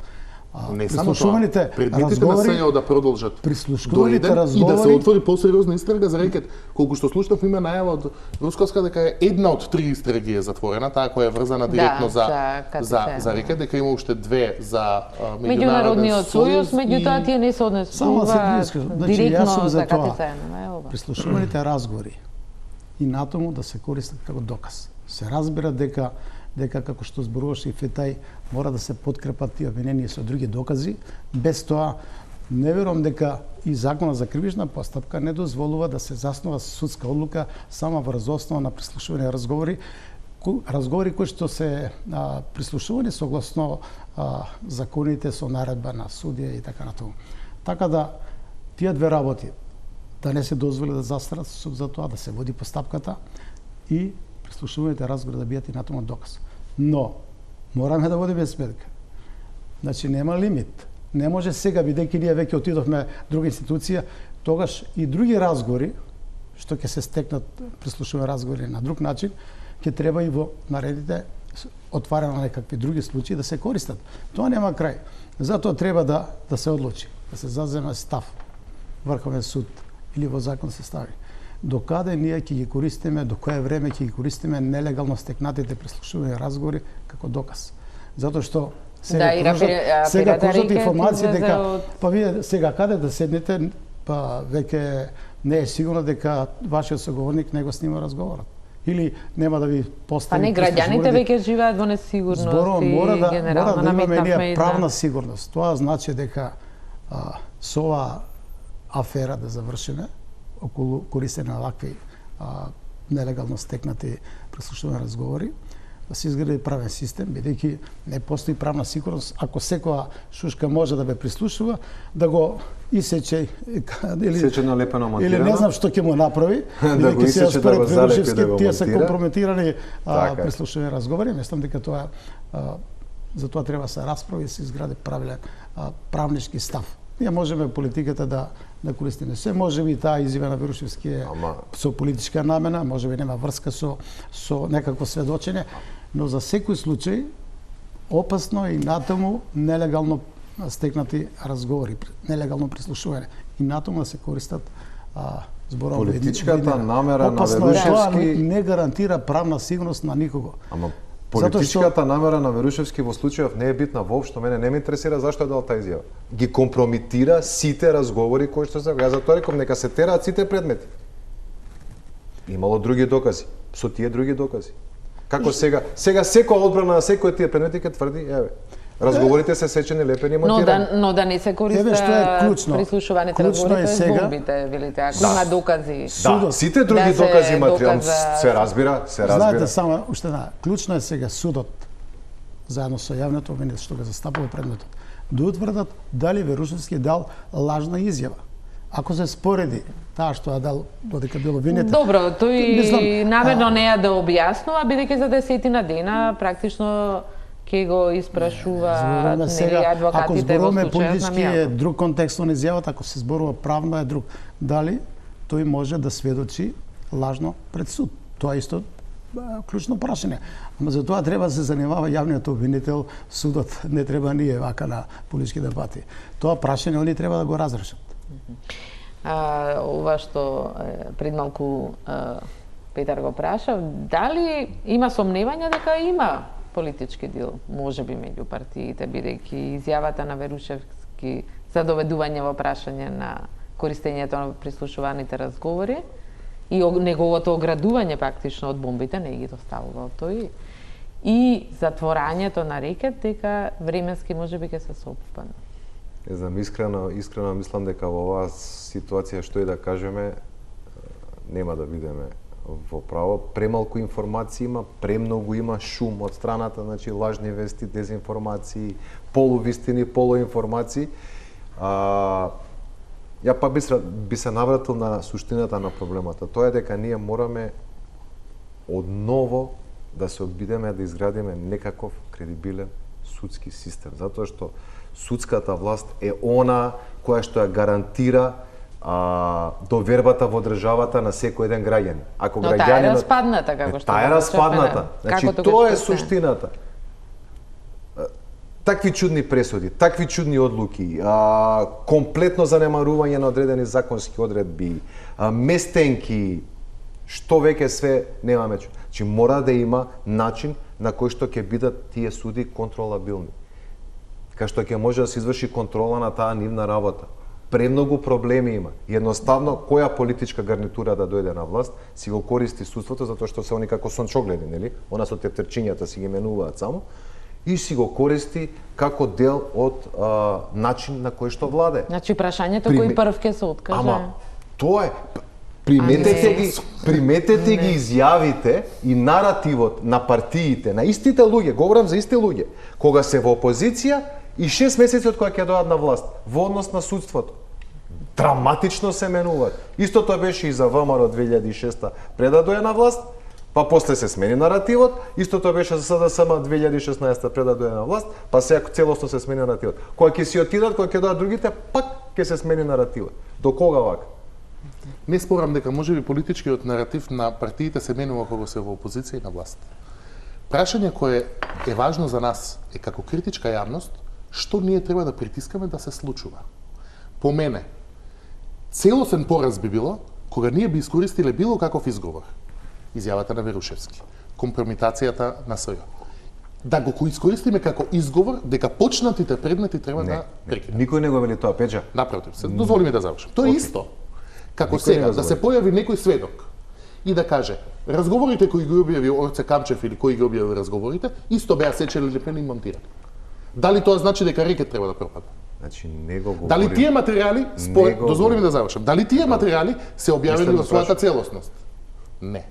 Не само тоа. Прислушуваните Предметите на СЈО да продолжат прислушуваните до еден и да се разговори- отвори посериозна истрага за рекет. Колку што слушнав има најава од Русковска дека е една од 3 истраги е затворена, таа која е врзана директно за за КТЦ. рекет, дека има уште 2 за Меѓународниот сојуз, меѓутоа тие не се Само однесуваат се искаш, значи, јас директно сум за за тоа. КТЦ. Е ова. Прислушуваните разговори и натаму да се користат како доказ. Се разбира дека како што зборуваше и Фетај, мора да се подкрепат тие обвинени со други докази. Без тоа не верувам дека и законот за кривична постапка не дозволува да се заснова судска одлука само врз основа на прислушување разговори кои што се прислушувани согласно законите со наредба на судија и така натаму. Така да тие две работи да не се дозволи да застарат за тоа, да се води постапката и прислушуваните разговори да бидат и натаму доказ. Но мораме да водиме сметка. Значи нема лимит. Не може сега, бидејќи ние веќе отидовме друга институција, тогаш и други разговори што ќе се стекнат прислушување разговори на друг начин, ќе треба и во наредите отварано на некакви други случаи да се користат. Тоа нема крај. Затоа треба да се одлучи, да се заземе став Врховен суд или во закон се стави. До каде ние ќе ги користиме, до кое време ќе ги користиме нелегално стекнатите прислушување разговори како доказ. Затоа што сега кружат информации дека па вие сега каде да седнете, па веќе не е сигурно дека вашиот соговорник не го снима разговорот. Или нема да ви постави. Па не, граѓаните веќе живеат во несигурност и мора да генерално имаме ние и правна сигурност. Тоа значи дека со оваа афера да завршиме околу користење на вакви нелегално стекнати прислушување разговори, да се изгради правен систем, бидејќи не постои правна сигурност, ако секоја шушка може да ве прислушува, да го исече Сечено лепено монтирано. или не знам што ќе му направи, да го исече, да го залепи, да го тие се монтира. компрометирани Така е. прислушани разговори, мислам дека тоа за тоа треба да се расправи и да се изгради правилен правнички став. Ние можеме политиката да користиме се, можеби и таа изјава на Верушевски е со политичка намена, можеби нема врска со некакво сведочење, но за секој случај опасно и натаму нелегално стекнати разговори, нелегално прислушување и натаму да се користат зборови. Политичката намера на Опасно е тоа, Верушевски не гарантира правна сигурност на никого. Ама политичката намера на Верушевски во случајов не е битна воопшто. Мене не ме интересира зашто е дал таа изјава. Ги компрометира сите разговори кои што се. Јас затоа реков нека се тераат сите предмети. Имало други докази. Со тие други докази. Како сега секоја одбрана на секој тие предмети ќе тврди, еве, разговорите се сечени, лепени, монтирани. Но да не се користат прислушуваните разговори без бомбите, велите, ако има докази. Да, сите други докази материјал се разбира. Знаете, само уште една, клучно е сега судот, заедно со јавното обвинение што го застапува предметот, да утврдат дали Верушевски дал лажна изјава. Ако се спореди таа што ја дал додека бил обвинетен. Добро, тој намерно не ја да објаснува, бидејќи за 10 дена практично ќе го испрашува адвокатите во ако зборуваме случајот на политички е Мијалков. друг контекст на изјавата, ако се зборува правно е друг. Дали тој може да сведочи лажно пред суд? Тоа е исто клучно прашање. Ама за тоа треба да се занимава јавниот обвинител, судот, не треба ние вака на политички дебати. Тоа прашање они треба да го разрешат. Ова што пред малку Петар го праша, дали има сомневања дека има политички дел, можеби меѓу партиите, бидејќи изјавата на Верушевски за доведување во прашање на користењето на прислушуваните разговори и неговото оградување практично од бомбите, не ги доставува тој, и затворањето на рекет, дека временски можеби ќе се сопспане. Не знам, искрено мислам дека во оваа ситуација што и да кажеме нема да бидеме во право. Премалку информации има, премногу има шум од страната, значи лажни вести, дезинформации, полувистини, полуинформации. Ја пак би се навратил на суштината на проблемата. Тоа е дека ние мораме одново да се обидеме да изградиме некаков кредибилен судски систем, затоа што судската власт е она која што ја гарантира довербата во државата на секој еден граѓанин. Ако Но таа е распадната, како што таа е распадната. Значи тоа е суштината. Такви чудни пресуди, такви чудни одлуки, комплетно занемарување на одредени законски одредби, местенки, што веќе све немаме. Значи мора да има начин на кој што ќе бидат тие суди контролабилни. Кај што ќе може да се изврши контрола на таа нивна работа. Премногу проблеми има. Едноставно, која политичка гарнитура да дојде на власт, си го користи судството, затоа што се они како сончогледи, нели? Она со тефтерчињата си ги менуваат само, и си го користи како дел од начин на кој што владе. Значи, прашањето кој прв ќе се откаже? Ама, тоа е... Приметете ги изјавите и наративот на партиите, на истите луѓе, говорам за исти луѓе, кога се во опозиција и 6 месеци од кога ќе дојдат на власт, во однос на судството. Драматично се менуваат. Истото беше и за ВМРО 2006 пред да дојде на власт, па после се смени наративот, истото беше за СДСМ 2016 пред да дојде на власт, па сега целосно се смени наративот. Кога ќе си отидат, кога ќе дојдат другите, пак ќе се смени наративот. До кога вака? Не спорам дека можеби политичкиот наратив на партиите се менува кога се во опозиција и на власт. Прашање кое е важно за нас е како критичка јавност, што ние треба да притискаме да се случува. По мене, целосен пораз би било кога ние би искористиле било каков изговор. Изјавата на Верушевски, компрометацијата на СЈО. Да го искористиме како изговор дека почнатите предмети треба да прекинат. Никој не го вели тоа, Пеџа. Напротив, дозволи ми да завршам. Тоа е исто. Како сега, да се појави некој сведок и да каже, разговорите кои ги објави Орце Камчев или кои ги објави разговорите, исто беа сечени, лепени и монтирани. Дали тоа значи дека рекет треба да пропадне? Значи, не го говорим. Дали тие материјали, дозволи ми да завршам, дали тие материјали се објавени во својата целосност? Не.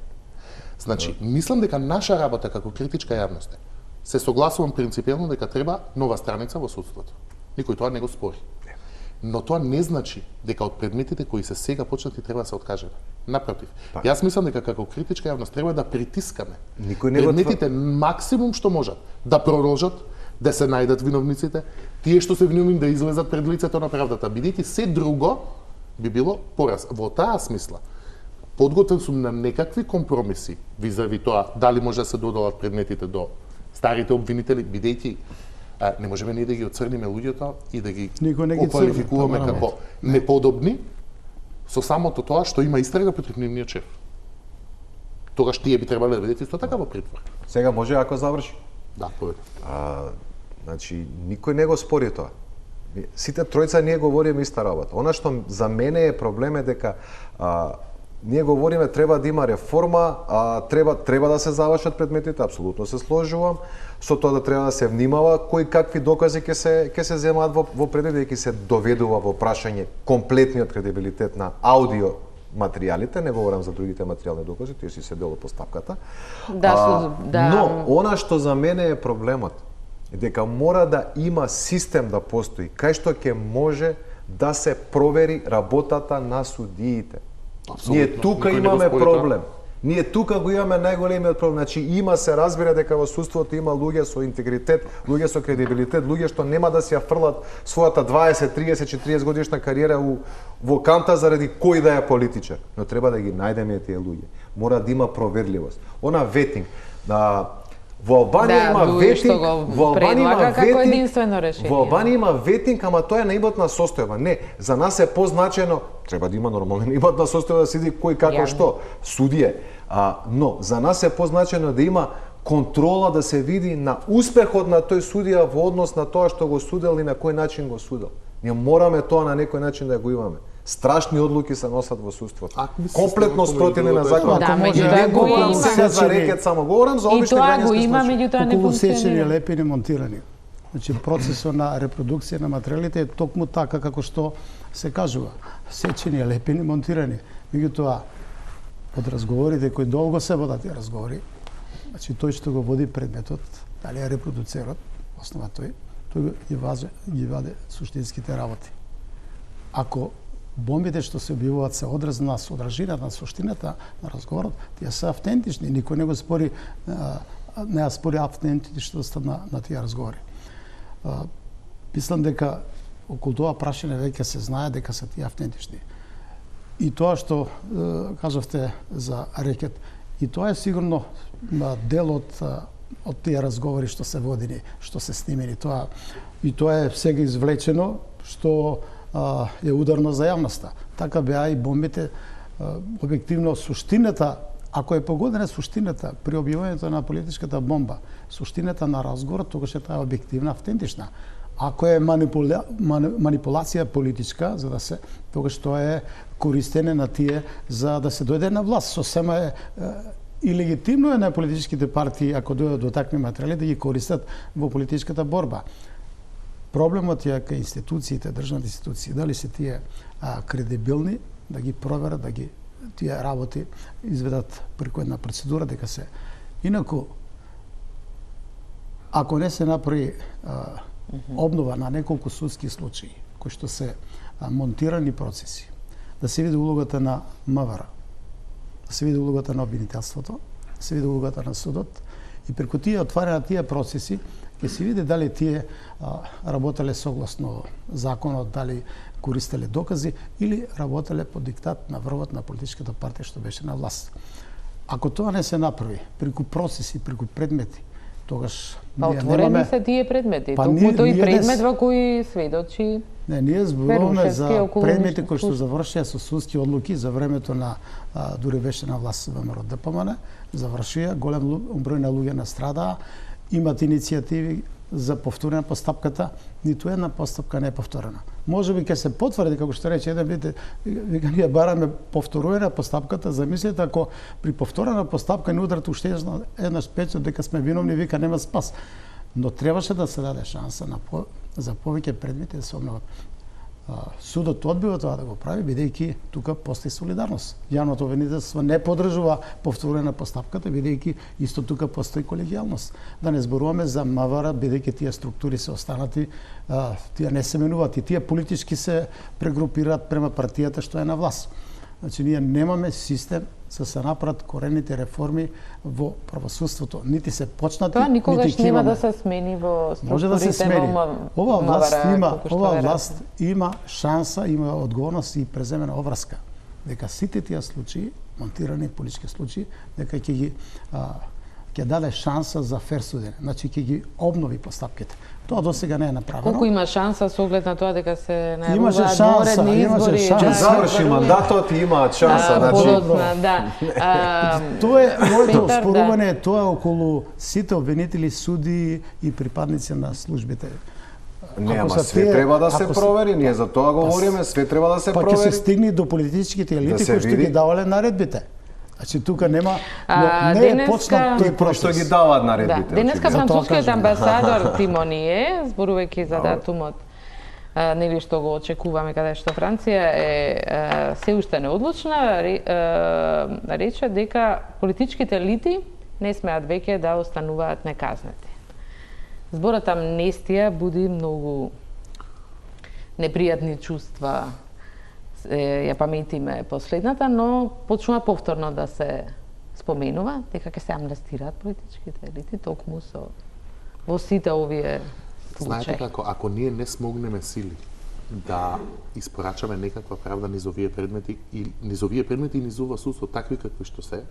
Значи, мислам дека наша работа како критичка јавност е, се согласувам принципиелно дека треба нова страница во судството. Никој тоа не го спори. Но тоа не значи дека од предметите кои се сега почнати треба да се откажеме. Напротив, јас мислам дека како критичка јавност треба да притискаме предметите максимум што можат да продолжат, да се најдат виновниците, тие што се виновни да излезат пред лицето на правдата, бидејќи се друго би било пораз. Во таа смисла, подготвен сум на некакви компромиси визави тоа дали може да се додадат предметите до старите обвинители, бидејќи не можеме ние да ги оцрниме луѓето и да ги оквалификуваме како неподобни со самото тоа што има истрага против нивниот шеф. Тогаш тие би требале да бидат исто така во притвор. Сега може ако заврши. Да, повеќе. Значи, никој не го спори тоа. Сите тројца ние говориме иста работа. Она што за мене е проблем е дека ние говориме треба да има реформа, треба да се завршат предметите, апсолутно се сложувам. Со тоа да треба да се внимава кои какви докази ќе се земаат во предмет, ќе се доведува во прашање комплетниот кредибилитет на аудио материјалите, не говорам за другите материјални докази, тие си се дел од поставката. Но она што за мене е проблемот е дека мора да има систем да постои кај што ќе може да се провери работата на судиите. Ние тука имаме проблем. Ние тука го имаме најголемиот проблем. Значи има се разбира дека во судството има луѓе со интегритет, луѓе со кредибилитет, луѓе што нема да си ја фрлат својата 20, 30, 40 годишна кариера во канта заради кој да е политичар. Но треба да ги најдеме тие луѓе. Мора да има проверливост. Она ветинг во Албанија има ветинг, во Албанија има ветинг, ама тоа е на имотна состојба. Не, за нас е позначено, треба да има нормална имотна состојба да седи кој како што, судие. Но за нас е позначено да има контрола, да се види на успехот на тој судија во однос на тоа што го судел и на кој начин го судел. Ние мораме тоа на некој начин да го имаме. Страшни одлуки се носат во судството. Комплетно спротивни на законот. Да, меѓутоа го има. Сега за рекет само говорам за обични граѓански случаи. И тоа го има, меѓутоа не околу функционира. сечени, лепени, монтирани. Значи процесот на репродукција на материјалите е токму така како што се кажува. Сечени, лепени, монтирани. Меѓутоа од разговорите кои долго се водат тие разговори, значи тој што го води предметот, дали е репродуцерот, основа тој ги ваде суштинските работи. Ако бомбите што се објавуваат се одраз на содржината, на суштината на разговорот, тие се автентични, никој не го спори, не ја спори автентичноста на тие разговори. Мислам дека околу тоа прашање веќе се знае дека се тие автентични. И тоа што кажавте за рекет, и тоа е сигурно дел од тие разговори што се водени, што се снимени, и тоа е сега извлечено што е ударно за јавноста. Така беа и бомбите, објективно суштината, ако е погодена суштината при објавувањето на политичката бомба, суштината на разговорот, тогаш е таа објективна, автентична. Ако е манипулација политичка, за да се, тогаш тоа е користење на тие за да се дојде на власт. Сосема е и легитимно е на политичките партии, ако дојдат до такви материјали, да ги користат во политичката борба. Проблемот е кај институциите, државните институции, дали се тие кредибилни, да ги проверат, да ги тие работи изведат преку една процедура, дека се. Инаку, ако не се направи обнова на неколку судски случаи, кои што се монтирани процеси, да се види улогата на МВР, да се види улогата на обвинителството, да се види улогата на судот, и преку тие отварање на тие процеси, ќе се види дали тие работеле согласно законот, дали користеле докази или работеле по диктат на врвот на политичката партија што беше на власт. Ако тоа не се направи преку процеси, преку предмети, тогаш отворени се тие предмети. Токму тој предмет во кој сведочи. Не, ние зборуваме за предмети кои што завршија со судски одлуки за времето на дури беше на власт ВМРО ДПМН, завршија, голем број на луѓе настрадаа, имат иницијативи за повторена постапката, ниту една постапка не е повторена. Може би ќе се потврди, како што рече еден вид, вика ние бараме повторена постапката, замислете ако при повторена постапка не удрат уште еднаш печат дека сме виновни, вика нема спас. Но требаше да се даде шанса за повеќе предмети да се обноват. Судот одбива тоа да го прави, бидејќи тука постои солидарност. Јавното обвинителство не поддржува повторена постапката, бидејќи исто тука постои колегијалност. Да не зборуваме за МВР, бидејќи тие структури се останати, тие не се менуваат и тие политички се прегрупираат према партијата што е на власт. Значи, ние немаме систем за се направат корените реформи во правосудството. Нити се почнати, тоа никогаш нити нема имаме. да се смени во структурите. Може да се смени. Ова власт МВР, има шанса, има одговорност и преземена обврска дека сите тие случаи, монтирани политички случаи, дека ќе даде шанса за фер судење. Значи ќе ги обнови постапките. Тоа досега не е направено. Колку има шанса со оглед на тоа дека се Имаше најавуваат шанса, воредни избори? имаше шанса. Ќе заврши мандатот и имаат шанса, значи. Подоцна, да. Тоа е моето Петар, спорување, тоа е околу сите обвинители, суди и припадници на службите. Не, Ако ама се све тие- треба да се ако се- провери, ние за тоа говориме, све треба да се Па ќе се провери. стигне до политичките елити се кои што види. ги давале наредбите. Значи тука нема, но не е денеска- почнат тој Кои што процес. ги даваат Да, наредбите. денеска очигледно. францускиот кажам. амбасадор Тимоние, зборувајќи за датумот нели што го очекуваме каде што Франција е се уште неодлучна, рече дека политичките елити не смеат веќе да остануваат неказнети. Зборот амнестија буди многу непријатни чувства. Ја паметиме последната, но почнува повторно да се споменува дека ќе се амнестираат политичките елити токму во сите овие Знаете случаи. како, ако ние не смогнеме сили да испорачаме некаква правда низ овие предмети и низ ова судство такви какви што се,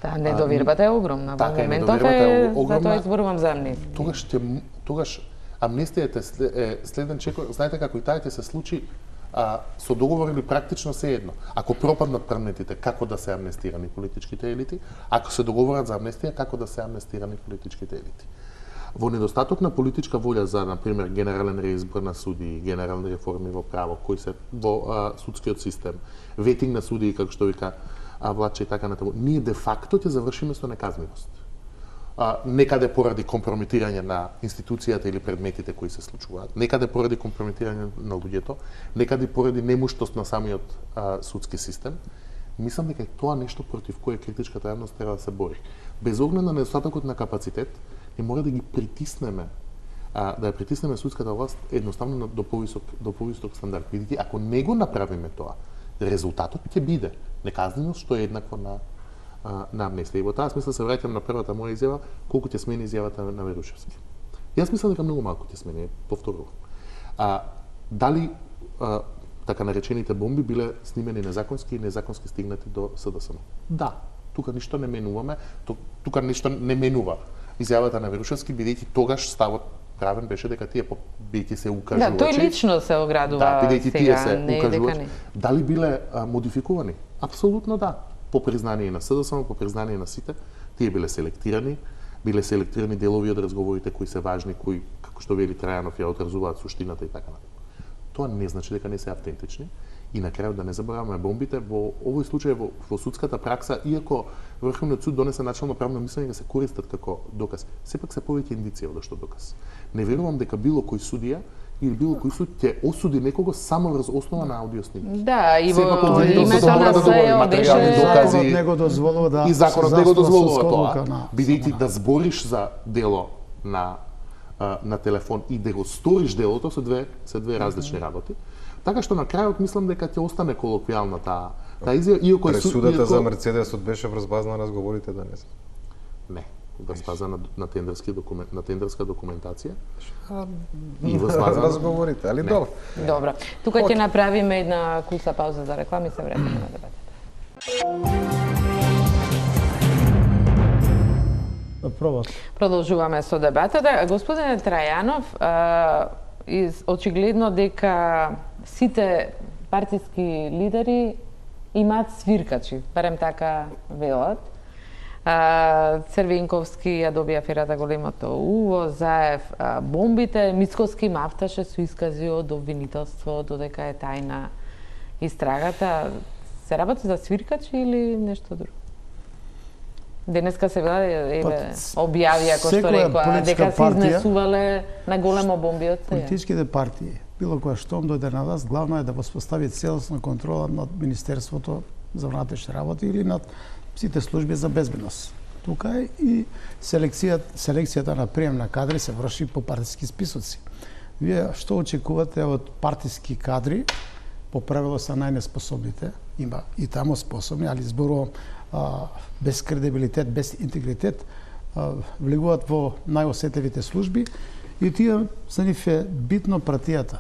Да, недовербата е огромна. Во така е, моментов недовербата е е, огромна. затоа изборувам за амнестија. тогаш амнестијата е следен чекор. Знаете како и таа ќе се случи со договор или практично се едно. Ако пропаднат предметите, како да се амнестирани политичките елити, ако се договорат за амнестија, како да се амнестирани политичките елити. Во недостаток на политичка волја за, например, генерален реизбор на суди, генерални реформи во право, кои се во судскиот систем, ветинг на суди, како што вика Влаче и така натаму, ние де факто ќе завршиме со неказнивост. Некаде поради компрометирање на институцијата или предметите кои се случуваат, некаде поради компрометирање на луѓето, некаде поради немуштост на самиот судски систем. Мислам дека тоа нешто против кое критичката јавност треба да се бори. Без оглед на недостатокот на капацитет, ние мора да ги притиснеме, да ја притиснеме судската власт едноставно до повисок стандард. Бидејќи ако не го направиме тоа, резултатот ќе биде неказненост што е еднакво на амнестија. И во таа смисла се враќам на првата моја изјава, колку ќе смени изјавата на Верушевски. Јас мислам дека многу малку ќе смени, повторувам. Дали така наречените бомби биле снимени незаконски и незаконски стигнати до СДСМ? Да, тука ништо не менуваме, тука ништо не менува изјавата на Верушевски, бидејќи тогаш ставот правен беше дека тие бидејќи се укажувачи. Да, тој лично се оградува бидејќи тие се не укажувачи. дека не. Дали биле модификувани? Апсолутно да. По признание на СДСМ, по признание на сите, тие биле селектирани делови од разговорите кои се важни, кои, како што вели Трајанов, ја одразуваат суштината и така натаму. Тоа не значи дека не се автентични. И на крајот да не забораваме бомбите, во овој случај во судската пракса, иако Врховниот суд донесе начално правно мислење да се користат како доказ, сепак се повеќе индиција одошто доказ. Не верувам дека било кој судија или било кој суд ќе осуди некого само врз основа на аудио снимки. Да, и во Сепак обвинителството името мора на да договори СЕО материјални беше докази. Законот не го дозволува да И законот се не го застава дозволува судска тоа, одлука на бидејќи судена. да збориш за дело на телефон и да го сториш делото се две различни работи. Така што на крајот мислам дека ќе остане колоквијална таа изјава, иако Пресудата за Мерцедесот беше врз база на разговорите денес. Не, врз база на тендерска документација. И врз база на разговорите, али Не. добро. Добро. Тука ќе направиме една куса пауза за реклами и се враќаме на дебатата. Пробат. Продолжуваме со дебатата. Господине Трајанов, очигледно дека сите партиски лидери имаат свиркачи, барем така велат. Црвенковски ја доби аферата големото уво, Заев бомбите, Мицкоски мафташе со искази од обвинителство додека е тајна истрагата. Се работи за свиркачи или нешто друго? Денеска се објави, ако што секоја рекоа, политичка дека се партија- изнесувале на големо бомби од сега. Политичките партии било која штом дојде на власт, главно е да воспостави целосна контрола над Министерството за внатрешни работи или над сите служби за безбедност. Тука е и селекцијата на прием на кадри се врши по партиски списоци. Вие што очекувате од партиски кадри? По правило се најнеспособните, има и тамо способни, али зборувам без кредибилитет, без интегритет, влегуваат во најосетливите служби и тие за нив е битно партијата.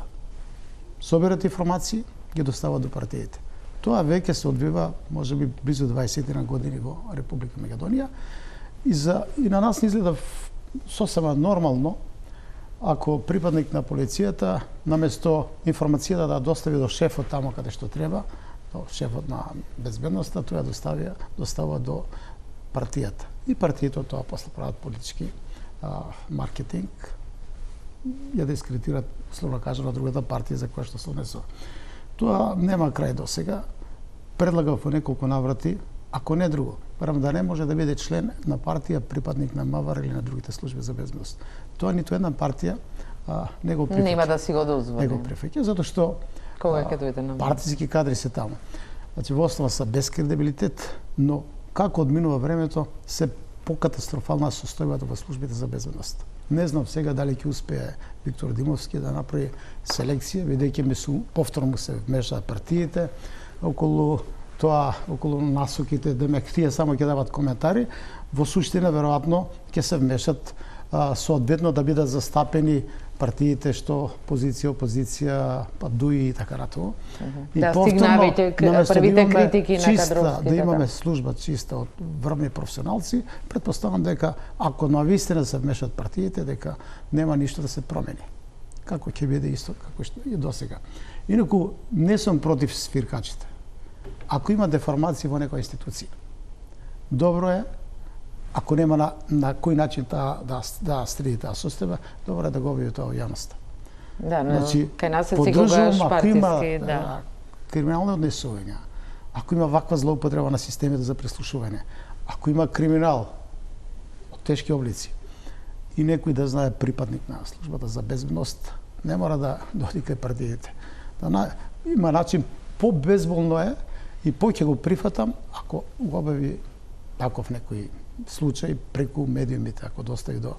Соберат информации, ги достават до партиите. Тоа веќе се одвива, можеби близу 20 на години во Република Македонија и на нас не изгледа сосема нормално ако припадник на полицијата наместо информацијата да достави до шефот тамо каде што треба, до шефот на безбедноста, тоа достава до партијата. И партиите тоа после прават политички маркетинг, ја дискредитираат, словно кажано, другата партија за која што се однесува. Тоа нема крај до сега. Предлагав во неколку наврати, ако не друго, барам да не може да биде член на партија припадник на МВР или на другите служби за безбедност. Тоа ниту една партија не го прифаќа. Нема да си го дозволи. Не го прифаќа, затоа што кога ќе дојде на партиски кадри се таму. Значи во основа са без кредибилитет, но како одминува времето се покатастрофална состојбата во службите за безбедност. Не знам сега дали ќе успее Виктор Димовски да направи селекција, бидејќи повторно се вмешаат партиите околу тоа, околу насоките, демек тие само ќе дават коментари, во суштина веројатно ќе се вмешат соодветно да бидат застапени партиите што позиција, опозиција, па дуи и така натаму. И да стигнавите првите критики на кадровските. Да имаме служба чиста од врвни професионалци, претпоставам дека ако навистина се вмешат партиите, дека нема ништо да се промени. Како ќе биде исто како што и досега. Инаку не сум против свиркачите. Ако има деформации во некоја институција, добро е. Ако нема на кој начин да среди таа состојба, добро е да го објави тоа во јавноста. Да, но значи, кај нас се секогаш партиски, да. Криминални однесувања, ако има ваква злоупотреба на системите за преслушување, ако има криминал од тешки облици и некој да знае припадник на службата за безбедност, не мора да дојде кај партиите. Има начин, по-безболно е и ќе го прифатам ако го објави таков некој случај преку медиумите, ако достави до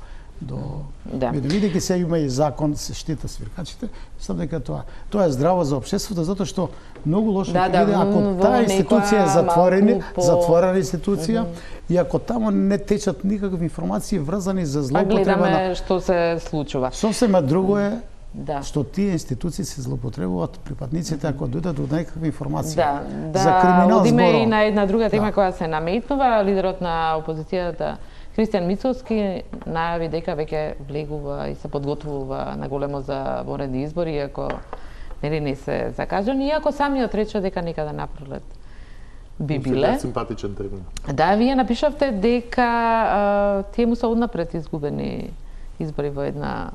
медиуми. Бидејќи се има и закон, се штита свиркачите, мислам дека тоа е здраво за општеството, затоа што многу лошо ќе биде ако таа институција е затворена институција и ако тамо не течат никакви информации врзани за злоупотреба на... Гледаме што се случува. Сосема друго е што тие институции се злоупотребуваат припадниците ако дојдат до некакви информации за криминал збором. Одиме и на една друга тема која се наметнува. Лидерот на опозицијата Христијан Мицовски најави дека веќе влегува и се подготвува на големо за воредни избори, иако не се закажани, иако самиот рече дека некаде напролет би биле. Симпатичен термин. Да, вие напишавте дека тие му се однапред изгубени избори во една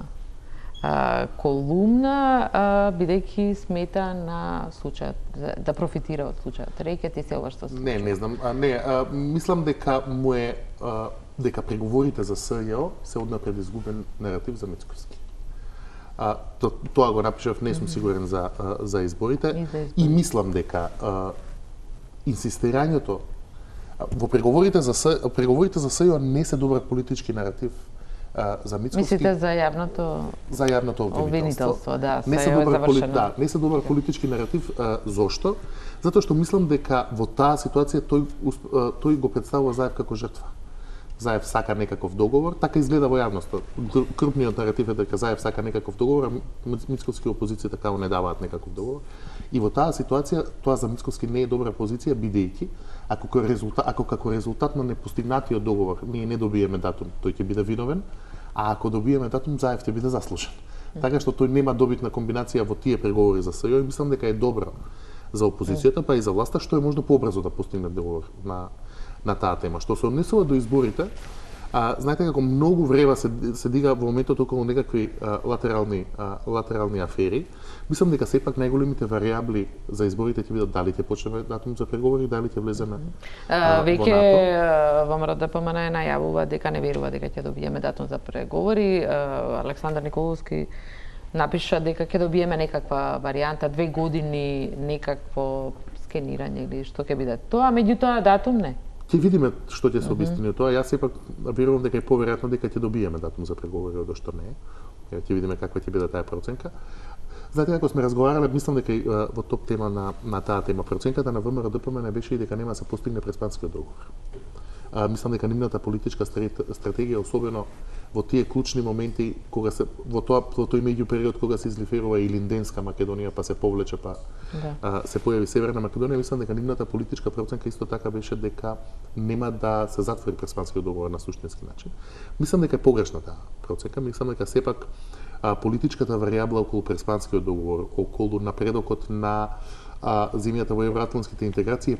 колумна, бидејќи смета на случајот, да профитира од случајот. Рекете се ова што се случува. Не знам. Мислам дека дека преговорите за СЈО се однапред изгубен наратив за Мицковски. Тоа го напишав, не сум сигурен за изборите и мислам дека инсистирањето во преговорите за СЈО не се добар политички наратив за Мицковски. Мислите за јавното обвинителство? Да, не се добар политички наратив. Зошто? Затоа што мислам дека во таа ситуација тој го представува Заев како жртва. Заев сака некаков договор, така изгледа во јавноста. Крупниот наратив е дека Заев сака некаков договор, а Мицковски и опозицијата како не даваат некаков договор. И во таа ситуација тоа за Мицковски не е добра позиција, бидејќи ако како резултат на непостигнатиот договор ние не добиеме датум, тој ќе биде виновен, а ако добиеме датум, Заев ќе биде заслужен. Така што тој нема добитна комбинација во тие преговори за СЈО и мислам дека е добро за опозицијата, па и за власта, што е можно побрзо да постигне договор на таа тема. Што се однесува до изборите, знаете како многу врева се дига во моментот околу некакви латерални афери. Мислам дека сепак најголемите варијабли за изборите ќе бидат дали ќе почнеме датум за преговори, дали ќе влеземе веќе ВМРО ДПМН најавува дека не верува дека ќе добиеме датум за преговори. Александар Николовски напишат дека ќе добиеме некаква варијанта 2 години, некакво скенирање или што ќе биде тоа, меѓутоа датум не. Ќе видиме што ќе се обистини тоа. Јас сепак верувам дека е поверојатно дека ќе добиеме датум за преговори, одошто не е. Ќе видиме каква ќе биде таа проценка. Знаете, ако сме разговарале, мислам дека и во топ тема на таа тема, проценката на ВМРО-ДПМН беше и дека нема да се постигне преспанскиот договор. Мислам дека нивната политичка стратегија, особено во тие клучни моменти, кога се во тој меѓу период кога се излиферува и Линденска Македонија, па се повлече, па се појави Северна Македонија, мислам дека нивната политичка проценка исто така беше дека нема да се затвори преспанскиот договор на суштински начин. Мислам дека е погрешна таа проценка, мислам дека сепак политичката варијабла околу преспанскиот договор, околу напредокот на земјата во евроатлантските интеграции е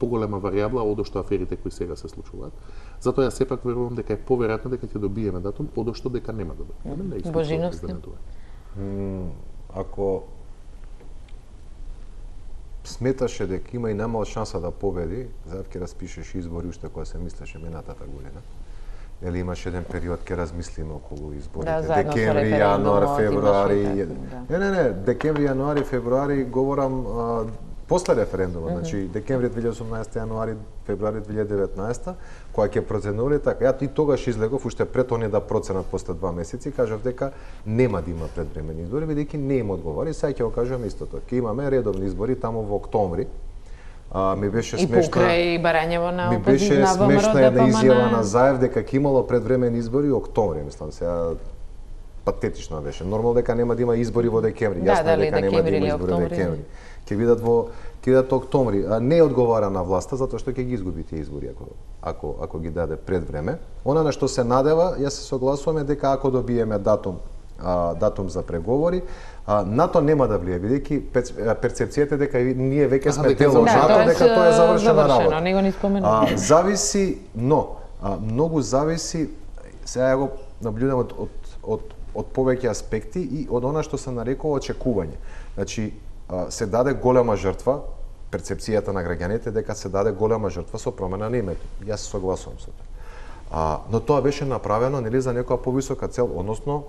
поголема варијабла одошто аферите кои сега се случуваат. Затоа јас сепак верувам дека е поверојатно дека ќе добиеме датум, одошто дека нема да добиеме. Божиновски. Ако сметаше дека има и немал шанса да победи, заедно ќе распишеш избори уште кога се мислеше минатата година. Или имаш еден период ќе размислиме околу изборите. Да, декември, јануар, февруари. Не, декември, јануари, февруари говорам после референдумот, значи декември 2018, јануари, февруари 2019, кога ќе проценувале така. Ја и тогаш излегов уште пред они да проценат после 2 месеци, кажав дека нема да има предвремени избори, бидејќи не им одговори. Сега ќе го кажам истото. Ќе имаме редовни избори таму во октомври. Ми беше смешна. И покрај барањево на опозиција. Ми беше смешна една изјава на Заев дека ќе имало предвремени избори во октомври, мислам сега. Патетично беше. Нормално дека нема да има избори во декември. Јасно дека нема да има избори во декември. Ќе бидат во октомври. Не одговара на власта затоа што ќе ги изгуби тие избори ако ги даде пред време. Она на што се надева, јас се согласувам дека ако добиеме датум за преговори, НАТО нема да влие, бидејќи перцепцијата дека ние веќе сме дел од НАТО, дека тоа е завршена работа. Не го ни споменав. Зависи, многу зависи, сега го наблюдам од повеќе аспекти и од она што се нарекува очекување. Значи, се даде голема жртва, перцепцијата на граѓаните дека се даде голема жртва со промена на името. Јас се согласувам со тоа. Но тоа беше направено нели за некоја повисока цел, односно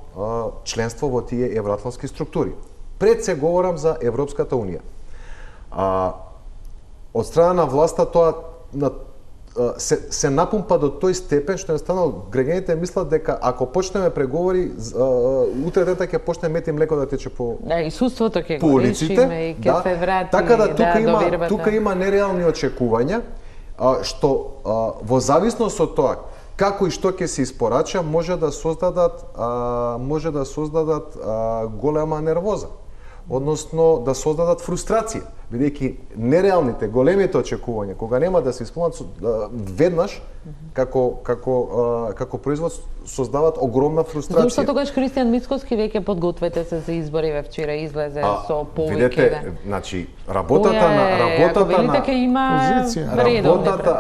членство во тие евроатлантски структури. Пред се говорам за Европската унија. Од страна на власта тоа се напумпа до тој степен што едноставно граѓаните мислат дека ако почнеме преговори, утре дете ќе почне мет и млеко да тече по Исуството ќе го решиме и ќе се врати. Така да тука има нереални очекувања што во зависност од тоа како и што ќе се испорача може да создадат голема нервоза, односно да создадат фрустрација, бидејќи нереалните, големите очекувања кога нема да се исполнат веднаш како производ создават огромна фрустрација. Зошто тогаш Христијан Мицкоски веќе подгответе се за избори, вчера излезе со повеќе. Видете, значи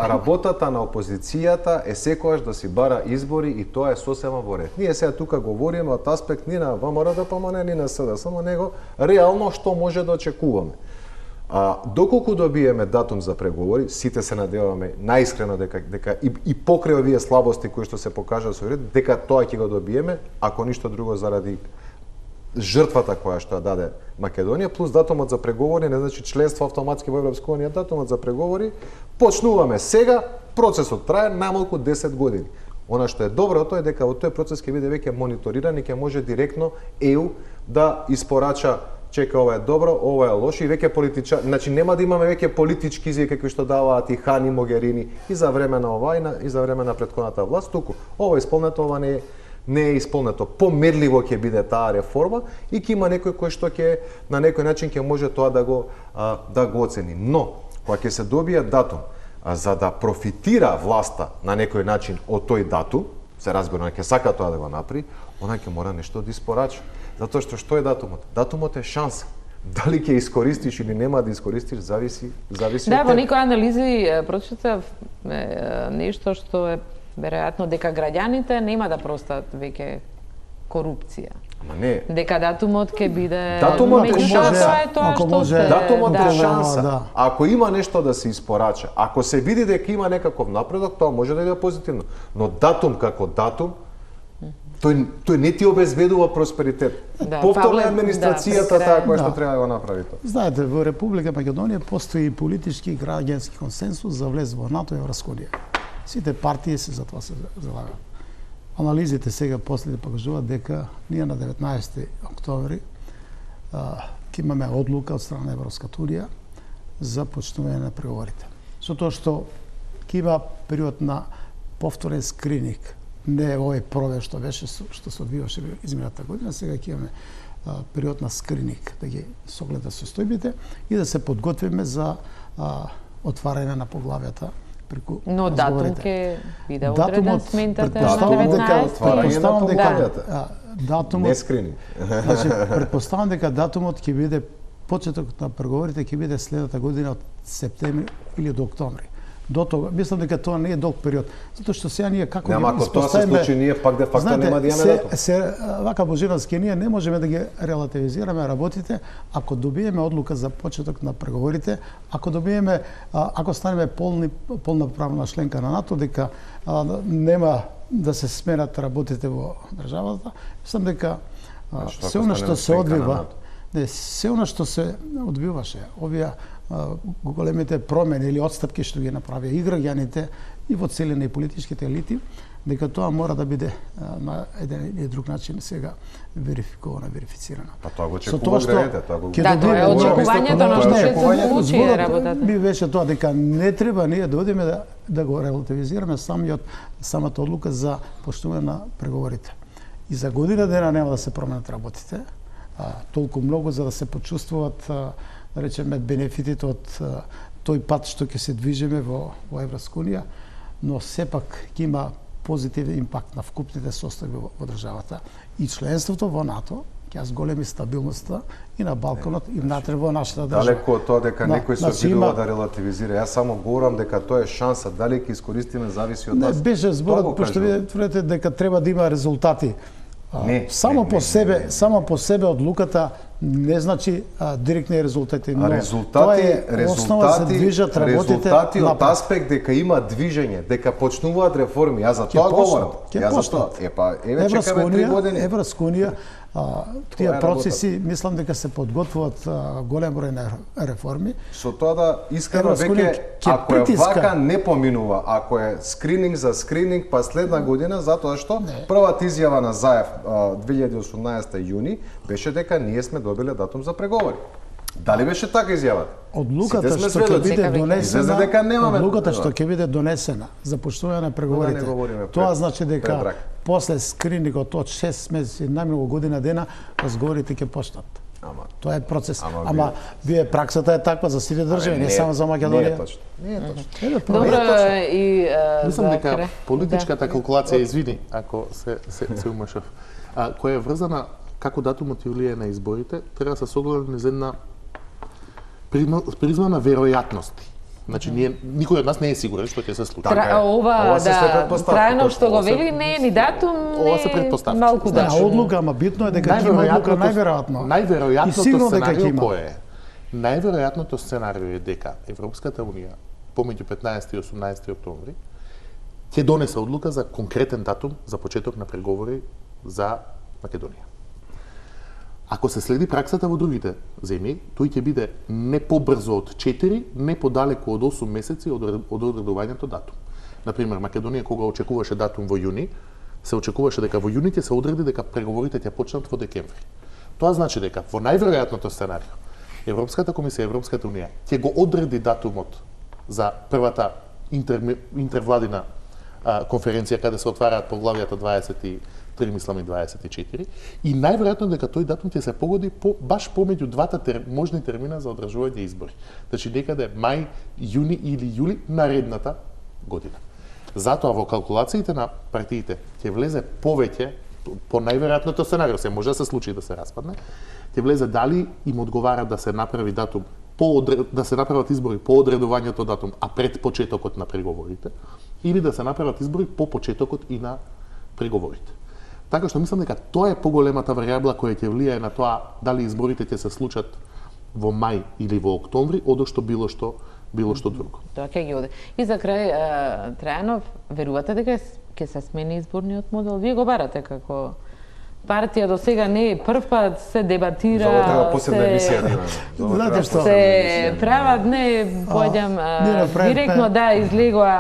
работата на опозицијата е секогаш да си бара избори и тоа е сосема во ред. Ние сега тука говориме од аспект ни на ВМРО-ДПМН, ни на СДСМ, него реално што може да очекуваме. Доколку добиеме датум за преговори, сите се надеваме наискрено дека и покрај овие слабости кои што се покажа со ред, дека тоа ќе го добиеме, ако ништо друго заради жртвата која што ја даде Македонија, плюс датумот за преговори, не значи членство автоматски во Европска унија, датумот за преговори, почнуваме сега, процесот трае најмалку 10 години. Она што е доброто е дека во тој процес ќе биде веќе мониториран и ќе може директно ЕУ да испорача чека ова е добро, ова е лошо и веќе значи нема да имаме веќе политички изјави какви што даваат и Хан и Могерини и за време на ова и за време на претходната власт, туку ова е исполнето, ова не е исполнето. Померливо ќе биде таа реформа и ќе има некој кој што ќе на некој начин ќе може тоа да го оцени. Но кога ќе се добие датум за да профитира власта на некој начин од тој датум, се разбира, ќе сака тоа да го направи, она ќе мора нешто да испорача. Затоа што е датумот? Датумот е шанса. Дали ќе искористиш или нема да искористиш, зависи од тебе. Да, во некои анализи прочитав нешто што е веројатно дека граѓаните нема да простат веќе корупција. Ама не. Дека датумот ќе биде Датумот е шанса. Датумот е шанса. Ако има нешто да се испорача, ако се види дека има некаков напредок, тоа може да биде позитивно. Но датум како датум Тој не ти обезбедува просперитет. Повторно е администрацијата таа која што треба да го направи тоа. Знаете, во Република Македонија постои политички и граѓански консенсус за влез во НАТО и Европска унија. Сите партии се за тоа се залагаат. Анализите сега после покажуваат дека ние на 19 октомври ќе имаме одлука од страна на Европската унија за почнување на преговорите. Со тоа што ќе има период на повторен скрининг, не овој провер што беше, што се одвиваше измината година, сега ќе имаме период на скрининг, да ги согледат состојбите и да се подготвиме за отварање на поглавјата преку Но датум ќе биде одреден, сметате на Датумот 19. отварање на поглавјата. Датумот, Не скрининг. значи, предпоставам дека датумот ќе биде почетокот на преговорите ќе биде следната година од септември или до октомври. До тога, мислам дека тоа не е долг период, затоа што сега ние како Нема, ако тоа се случи, ние пак де факто нема да имаме датум. Вака Божиновски, ние не можеме да ги релативизираме работите ако добиеме одлука за почеток на преговорите, ако станеме полна правна членка на НАТО, дека нема да се сменат работите во државата. Мислам дека се она што се одвива, се она што се одвиваше, овие големите промени или отстапки што ги направија и граѓаните и во целина и политичките елити, дека тоа мора да биде на еден или друг начин сега верификовано, верифицирано. Па тоа го очекува граѓаните, тоа го Да, тоа е очекувањето на што се случи работата. Би беше тоа дека не треба ние да одиме да го релативизираме самата одлука за поштување на преговорите. И за година дена нема да се променат работите, толку многу за да се почувствуваат да речеме бенефитите од тој пат што ќе се движиме во Европска унија, но сепак ќе има позитивен импакт на вкупните состојби во државата. И членството во НАТО ќе зголеми стабилноста и на Балканот и внатре во нашата држава. Далеко од тоа дека некој се обидува да релативизира. Јас само говорам дека тоа е шанса, дали ќе искористиме зависи од нас. Не беше зборот, пошто вие тврдите дека треба да има резултати. Само по себе одлуката не значи директни резултати, но резултати од аспект дека има движење, дека почнуваат реформи. Јас за тоа говорам. Јас за тоа. Чекаме 3 години. Европска унија, тие процеси, мислам дека се подготвуваат голем број на реформи. Со тоа да искрено веќе, ако е вака не поминува, ако е скрининг за скрининг, па следна година, затоа што првата изјава на Заев 2018 јуни беше дека ние сме добиле датум за преговори. Дали беше така изјавата? Одлуката што ќе биде донесена, одлуката што ќе биде донесена за почнување на преговорите, тоа значи дека после скринингот од 6 месеци, најмногу година дена, разговорите ќе почнат. Тоа е процес. Ама вие праксата е таква за сите држави, не само за Македонија. Не е точно. Не е точно. Добро и мислам дека политичката калкулација, извини ако се умешав, која е врзана како датумот ја влијае на изборите, треба да се согледа низ една призма на веројатности. Значи, никој од нас не е сигурен што ќе се случи. Ова трајно што го вели не е ни датум, не малку да. Одлука, ама битно е дека ќе има одлука најверојатно. Најверојатното сценарио кој е? Најверојатното сценарио е дека Европската унија помеѓу 15 и 18 октомври ќе донесе одлука за конкретен датум за почеток на преговори за Македонија. Ако се следи праксата во другите земји, тој ќе биде не побрзо од 4, не подалеку од 8 месеци од одредувањето датум. Например, Македонија кога очекуваше датум во јуни, се очекуваше дека во јуни ќе се одреди дека преговорите ќе почнат во декември. Тоа значи дека во најверојатното сценарио Европската комисија, Европската унија ќе го одреди датумот за првата интервладина конференција каде се отвараат поглавјата 23, мислам и 24, и најверојатно дека тој датум ќе се погоди баш помеѓу двата можни термина за одржување избори. Значи некаде мај, јуни или јули наредната година. Затоа во калкулациите на партиите ќе влезе повеќе по најверојатното сценарио, се може да се случи да се распадне, ќе влезе дали им одговара да се направи датум да се направат избори по одредувањето датум, а пред почетокот на преговорите, или да се направат избори по почетокот и на преговорите. Така што мислам дека тоа е поголемата варијабла која ќе влијае на тоа дали изборите ќе се случат во мај или во октомври, одошто било што друго. Тоа ќе ги оде. И за крај, Трајанов, верувате дека ќе се смени изборниот модел? Вие го барате како партија, до сега не е прв пат, се дебатира, За ова треба посебна емисија да имаме. За ова Знаете треба што? посебна емисија. се прават, не појдам директно, да, излегува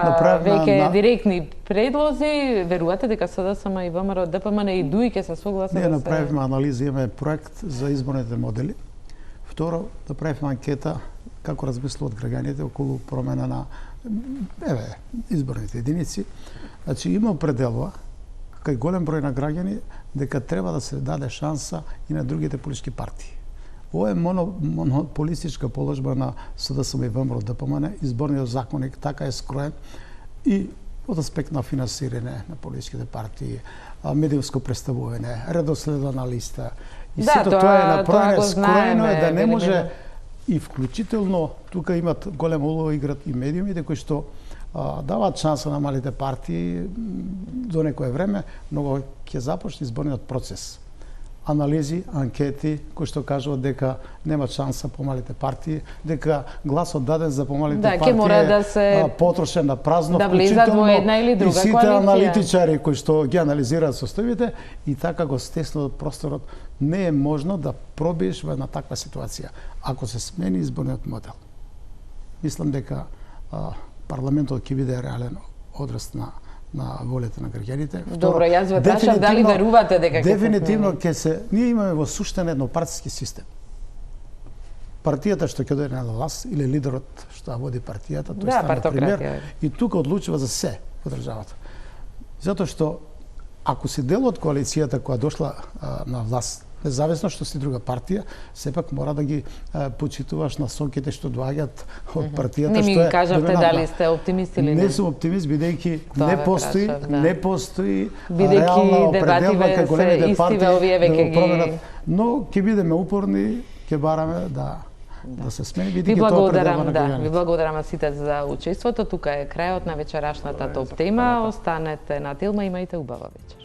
веќе директни предлози. Верувате дека СДСМ и ВМРО, ДПМН и ДУИ ќе се согласат? Ние направивме анализа, имаме проект за изборните модели. Второ, да правиме анкета како размислуваат граѓаните околу промена на изборните единици. Значи има определува кај голем број на граѓани дека треба да се даде шанса и на другите политички партии. Ова е монополистичка положба на СДСМ и ВМРО ДПМН, изборниот законник така е скроен и од аспект на финансирање на политичките партии, медиумско представување, редоследот на листа. И да, сето тоа е направено, скроено е да не може и вклучително тука имат голема улога играт и медиумите кои што даваат шанса на малите партии до некое време, но ќе започне изборниот процес. Анализи, анкети кои што кажуваат дека нема шанса помалите партии, дека гласот даден за помалите партии мора да се потрошен на празно, да влезат во една или друга коалиција. И сите коалиција. аналитичари кои што ги анализираат составите и така го стеснуваат просторот, не е можно да пробиеш во една таква ситуација ако се смени изборниот модел. Мислам дека парламентот ќе биде реален одраз на волята на граѓаните. Добро, јас ве прашав дали верувате дека ќе се смени? Дефинитивно ќе се. Ние имаме во суштина еднопартиски систем. Партијата што ќе дојде на власт или лидерот што води партијата, тој стане премиер, и тука одлучува за се во државата. Затоа што ако си дел од коалицијата која дошла на власт, независно што си друга партија, сепак мора да ги почитуваш насоките што доаѓаат од партијата. Не ми кажавте дали сте оптимист или не. Не сум оптимист, бидејќи не постои бидејќи реална определба кај големите партии да го променат. Но ќе бидеме упорни, ќе бараме да се смени, бидејќи тоа определба на граѓаните. Ви благодарам сите за учеството. Тука е крајот на вечерашната топ тема. Останете на Телма, имајте убава вечер.